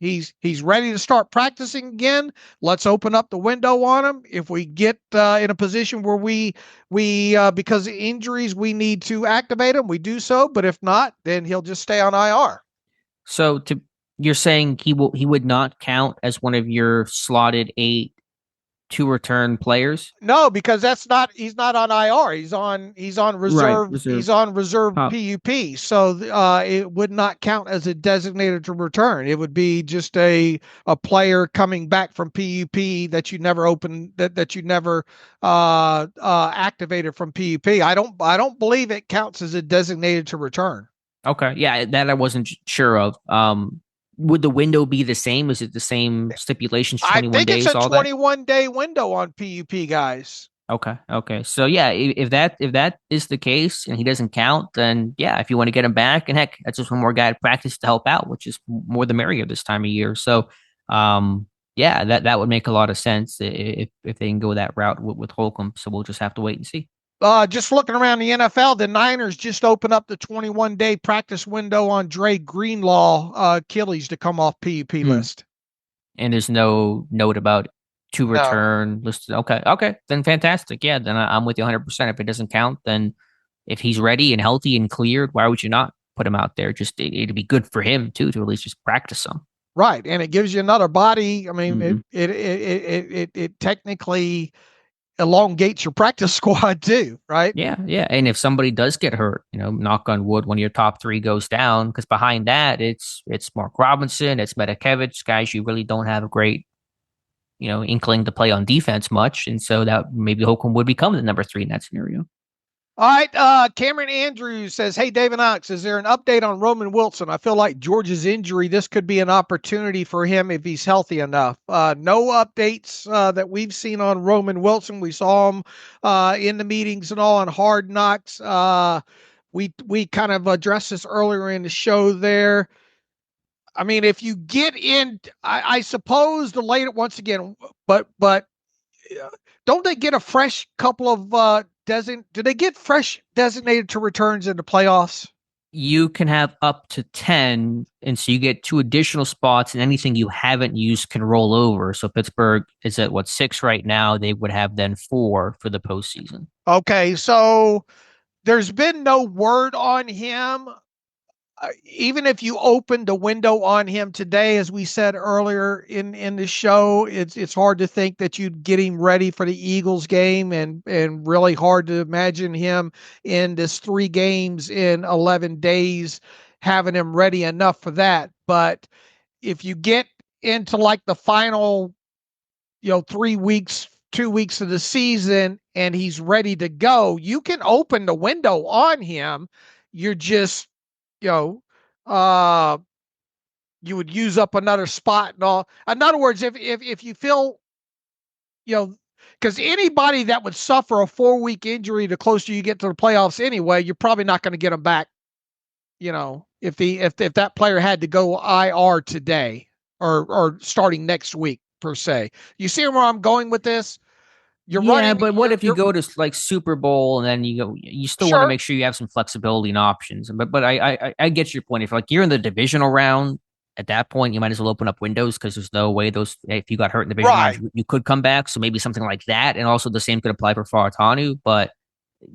ready to start practicing again. Let's open up the window on him. If we get in a position where we because of injuries we need to activate him, we do so. But if not, then he'll just stay on IR. So you're saying he would not count as one of your slotted 8 to return players? No, because he's not on IR. He's on reserve. Right, he's on reserve PUP. So it would not count as a designated to return. It would be just a player coming back from PUP that you never opened, that you never activated from PUP. I don't believe it counts as a designated to return. Okay. Yeah, that I wasn't sure of. Would the window be the same? Is it the same stipulations? 21 days. I think it's a 21-day window on PUP guys. Okay. So yeah, if that is the case and he doesn't count, then yeah, if you want to get him back, and heck, that's just one more guy to practice to help out, which is more the merrier this time of year. So, yeah, that would make a lot of sense if they can go that route with Holcomb. So we'll just have to wait and see. Just looking around the NFL, the Niners just opened up the 21-day practice window on Dre Greenlaw Achilles to come off PUP list. And there's no note about to No. return listed. Okay, then fantastic. Yeah, then I'm with you 100%. If it doesn't count, then if he's ready and healthy and cleared, why would you not put him out there? Just it'd be good for him too to at least just practice some. Right, and it gives you another body. I mean, Mhm. it technically elongates your practice squad too, right? Yeah. And if somebody does get hurt, knock on wood, one of your top three goes down, because behind that, it's Mark Robinson, it's Metakevich, guys you really don't have a great, inkling to play on defense much. And so that maybe Holcomb would become the number three in that scenario. All right. Cameron Andrews says, "Hey, David Knox, is there an update on Roman Wilson? I feel like George's injury, this could be an opportunity for him if he's healthy enough." No updates that we've seen on Roman Wilson. We saw him in the meetings and all on Hard Knocks. We kind of addressed this earlier in the show there. I mean, if you get in, I suppose the later once again, but don't they get a fresh couple of do they get fresh designated to returns in the playoffs? You can have up to 10, and so you get 2 additional spots, and anything you haven't used can roll over. So Pittsburgh is at 6 right now. They would have then 4 for the postseason. Okay, so there's been no word on him. Even if you opened the window on him today, as we said earlier in the show, it's hard to think that you'd get him ready for the Eagles game, and really hard to imagine him in this 3 games in 11 days having him ready enough for that. But if you get into like the final, 3 weeks, 2 weeks of the season, and he's ready to go, you can open the window on him. You're just, you know, uh, you would use up another spot and all. In other words, if you feel, because anybody that would suffer a 4-week injury, the closer you get to the playoffs anyway, you're probably not going to get them back. If that player had to go IR today or starting next week per se, you see where I'm going with this? But what if you go to like Super Bowl and then you still want to make sure you have some flexibility and options. But I get your point. If like you're in the divisional round, at that point you might as well open up windows, because there's no way if you got hurt in the divisional round, you could come back. So maybe something like that, and also the same could apply for Faratanu. But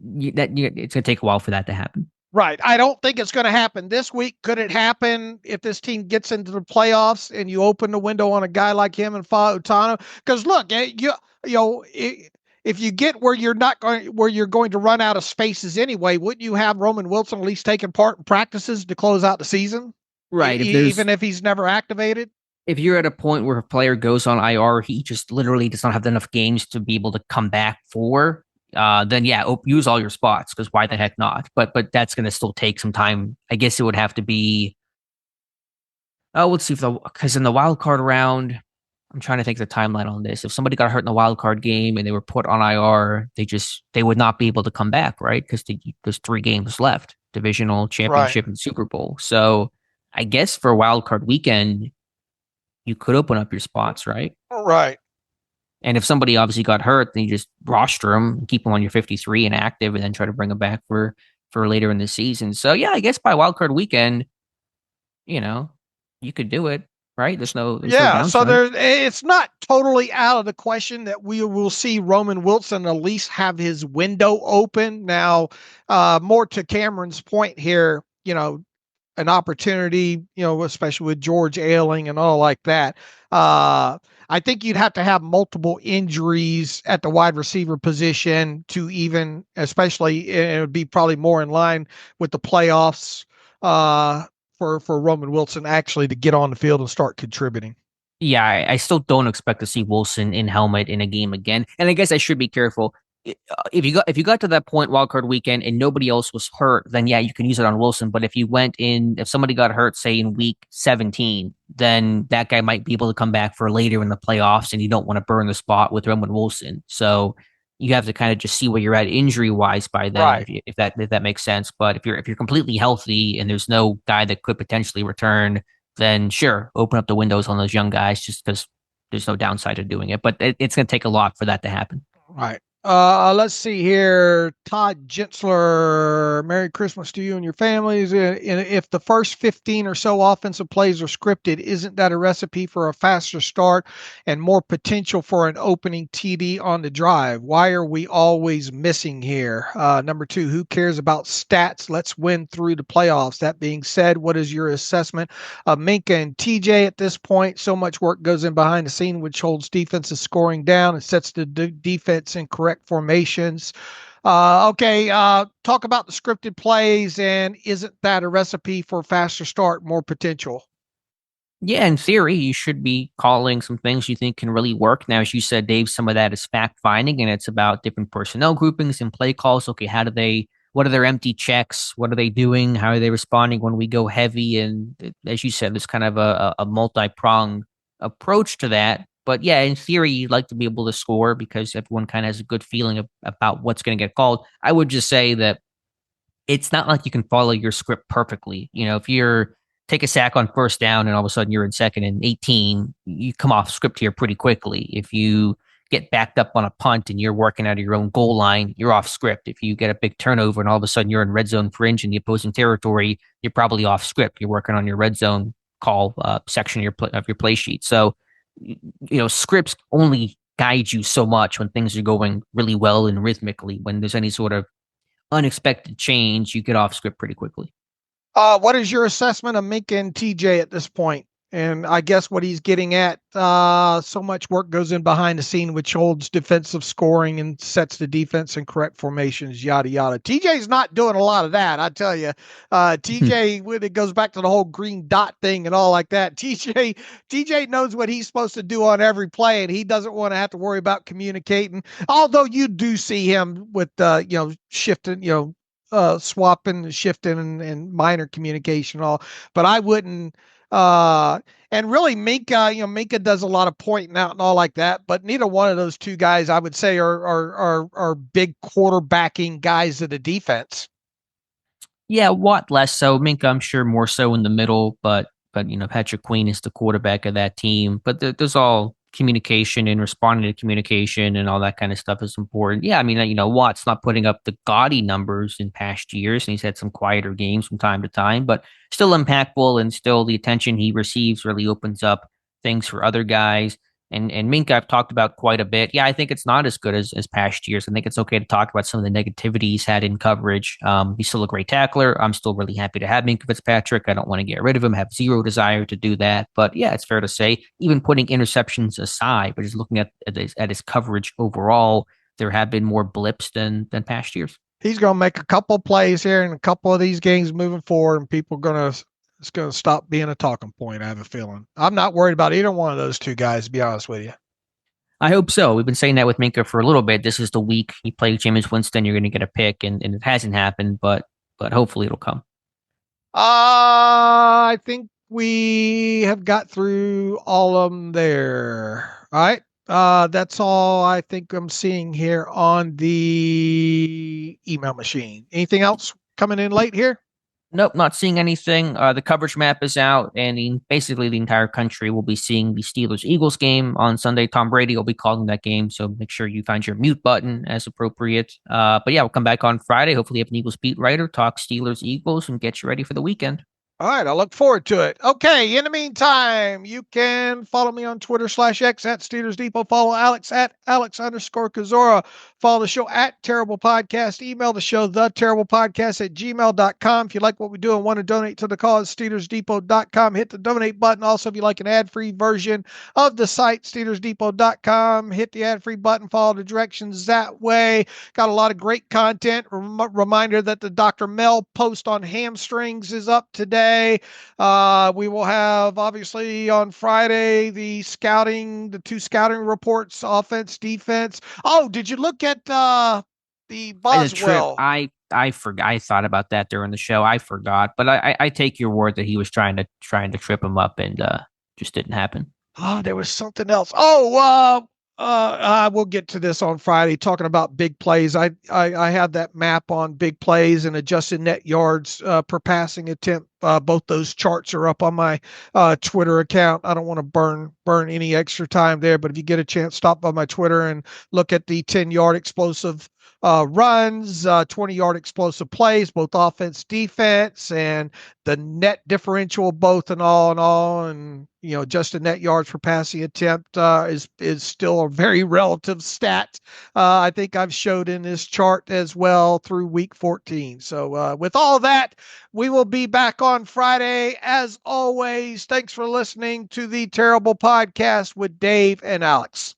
it's gonna take a while for that to happen. Right. I don't think it's going to happen this week. Could it happen if this team gets into the playoffs and you open the window on a guy like him and Fautano? Because look, if you get where you're going to run out of spaces anyway, wouldn't you have Roman Wilson at least taking part in practices to close out the season? Right. Even if he's never activated. If you're at a point where a player goes on IR, he just literally does not have enough games to be able to come back for. Then use all your spots, because why the heck not? But that's going to still take some time. I guess it would have to be. Oh, let's see because in the wild card round, I'm trying to think the timeline on this. If somebody got hurt in the wild card game and they were put on IR, they would not be able to come back, right? Because there's 3 games left: divisional, championship, and Super Bowl. So I guess for a wild card weekend, you could open up your spots, right? Right. And if somebody obviously got hurt, then you just roster them, keep them on your 53 and active, and then try to bring them back for later in the season. So yeah, I guess by wildcard weekend, you could do it, right? There's no so it's not totally out of the question that we will see Roman Wilson at least have his window open. Now, more to Cameron's point here, an opportunity, especially with George ailing and all like that. I think you'd have to have multiple injuries at the wide receiver position to even, especially it would be probably more in line with the playoffs for Roman Wilson actually to get on the field and start contributing. Yeah, I still don't expect to see Wilson in helmet in a game again. And I guess I should be careful. If you got to that point wildcard weekend and nobody else was hurt, then yeah, you can use it on Wilson. But if somebody got hurt, say in week 17, then that guy might be able to come back for later in the playoffs, and you don't want to burn the spot with Roman Wilson. So you have to kind of just see where you're at injury wise by then, right, if that makes sense. But if you're completely healthy and there's no guy that could potentially return, then sure, open up the windows on those young guys, just because there's no downside to doing it. But it's going to take a lot for that to happen. Right. Let's see here. Todd Gentzler, Merry Christmas to you and your families. And if the first 15 or so offensive plays are scripted, isn't that a recipe for a faster start and more potential for an opening TD on the drive? Why are we always missing here? Number two, who cares about stats? Let's win through the playoffs. That being said, what is your assessment of Minka and TJ at this point? So much work goes in behind the scene, which holds defenses scoring down and sets the defense in correct formations. Okay, talk about the scripted plays, and isn't that a recipe for faster start, more potential? Yeah, in theory, you should be calling some things you think can really work. Now, as you said, Dave, some of that is fact finding, and it's about different personnel groupings and play calls. Okay, what are their empty checks? What are they doing? How are they responding when we go heavy? And as you said, there's kind of a multi-pronged approach to that. But yeah, in theory, you'd like to be able to score because everyone kind of has a good feeling about what's going to get called. I would just say that it's not like you can follow your script perfectly. If you're take a sack on first down and all of a sudden you're in second and 18, you come off script here pretty quickly. If you get backed up on a punt and you're working out of your own goal line, you're off script. If you get a big turnover and all of a sudden you're in red zone fringe in the opposing territory, you're probably off script. You're working on your red zone call section of your play sheet. So, scripts only guide you so much when things are going really well and rhythmically. When there's any sort of unexpected change, you get off script pretty quickly. What is your assessment of Minka and TJ at this point? And I guess what he's getting at, so much work goes in behind the scene, which holds defensive scoring and sets the defense in correct formations, yada, yada. TJ's not doing a lot of that, I tell you. TJ, when it goes back to the whole green dot thing and all like that, TJ knows what he's supposed to do on every play, and he doesn't want to have to worry about communicating. Although you do see him with, shifting, swapping, shifting, and minor communication and all, but I wouldn't. And really, Minka does a lot of pointing out and all like that, but neither one of those two guys, I would say, are big quarterbacking guys of the defense. Yeah, Watt less so. Minka, I'm sure, more so in the middle, but Patrick Queen is the quarterback of that team. But there's all communication and responding to communication and all that kind of stuff is important. Yeah, I mean, Watt's not putting up the gaudy numbers in past years, and he's had some quieter games from time to time, but still impactful, and still the attention he receives really opens up things for other guys. And Minka, I've talked about quite a bit. Yeah, I think it's not as good as past years. I think it's okay to talk about some of the negativity he's had in coverage. He's still a great tackler. I'm still really happy to have Minka Fitzpatrick. I don't want to get rid of him. I have zero desire to do that. But yeah, it's fair to say, even putting interceptions aside, but just looking at his coverage overall, there have been more blips than past years. He's going to make a couple plays here in a couple of these games moving forward, and people are going to it's going to stop being a talking point, I have a feeling. I'm not worried about either one of those two guys, to be honest with you. I hope so. We've been saying that with Minka for a little bit. This is the week you play Jameis Winston, you're going to get a pick, and it hasn't happened, but hopefully it'll come. I think we have got through all of them there. All right. That's all I think I'm seeing here on the email machine. Anything else coming in late here? Nope, not seeing anything. The coverage map is out, and basically the entire country will be seeing the Steelers-Eagles game on Sunday. Tom Brady will be calling that game, so make sure you find your mute button as appropriate. But yeah, we'll come back on Friday. Hopefully have an Eagles beat writer, talk Steelers-Eagles, and get you ready for the weekend. All right, I look forward to it. Okay, in the meantime, you can follow me on Twitter /X at Steelers Depot. Follow Alex at Alex_Kozora. Follow the show at Terrible Podcast. Email the show, theterriblepodcast@gmail.com. If you like what we do and want to donate to the cause, SteelersDepot.com. Hit the donate button. Also, if you like an ad-free version of the site, SteelersDepot.com. Hit the ad-free button. Follow the directions that way. Got a lot of great content. Reminder that the Dr. Mel post on hamstrings is up today. We will have, obviously, on Friday, the two scouting reports, offense, defense. Oh, did you look at the Boswell? I forgot. I thought about that during the show. I forgot, but I take your word that he was trying to trip him up, and just didn't happen. Oh, there was something else. Oh, I will get to this on Friday, talking about big plays. I have that map on big plays and adjusted net yards per passing attempt both those charts are up on my Twitter account. I don't want to burn any extra time there, but if you get a chance, stop by my Twitter and look at the 10-yard explosive runs, 20-yard explosive plays, both offense, defense, and the net differential, both in all, and just the net yards per passing attempt is still a very relative stat. I think I've showed in this chart as well through week 14. So with all that, we will be back on Friday. As always, thanks for listening to the Terrible Podcast with Dave and Alex.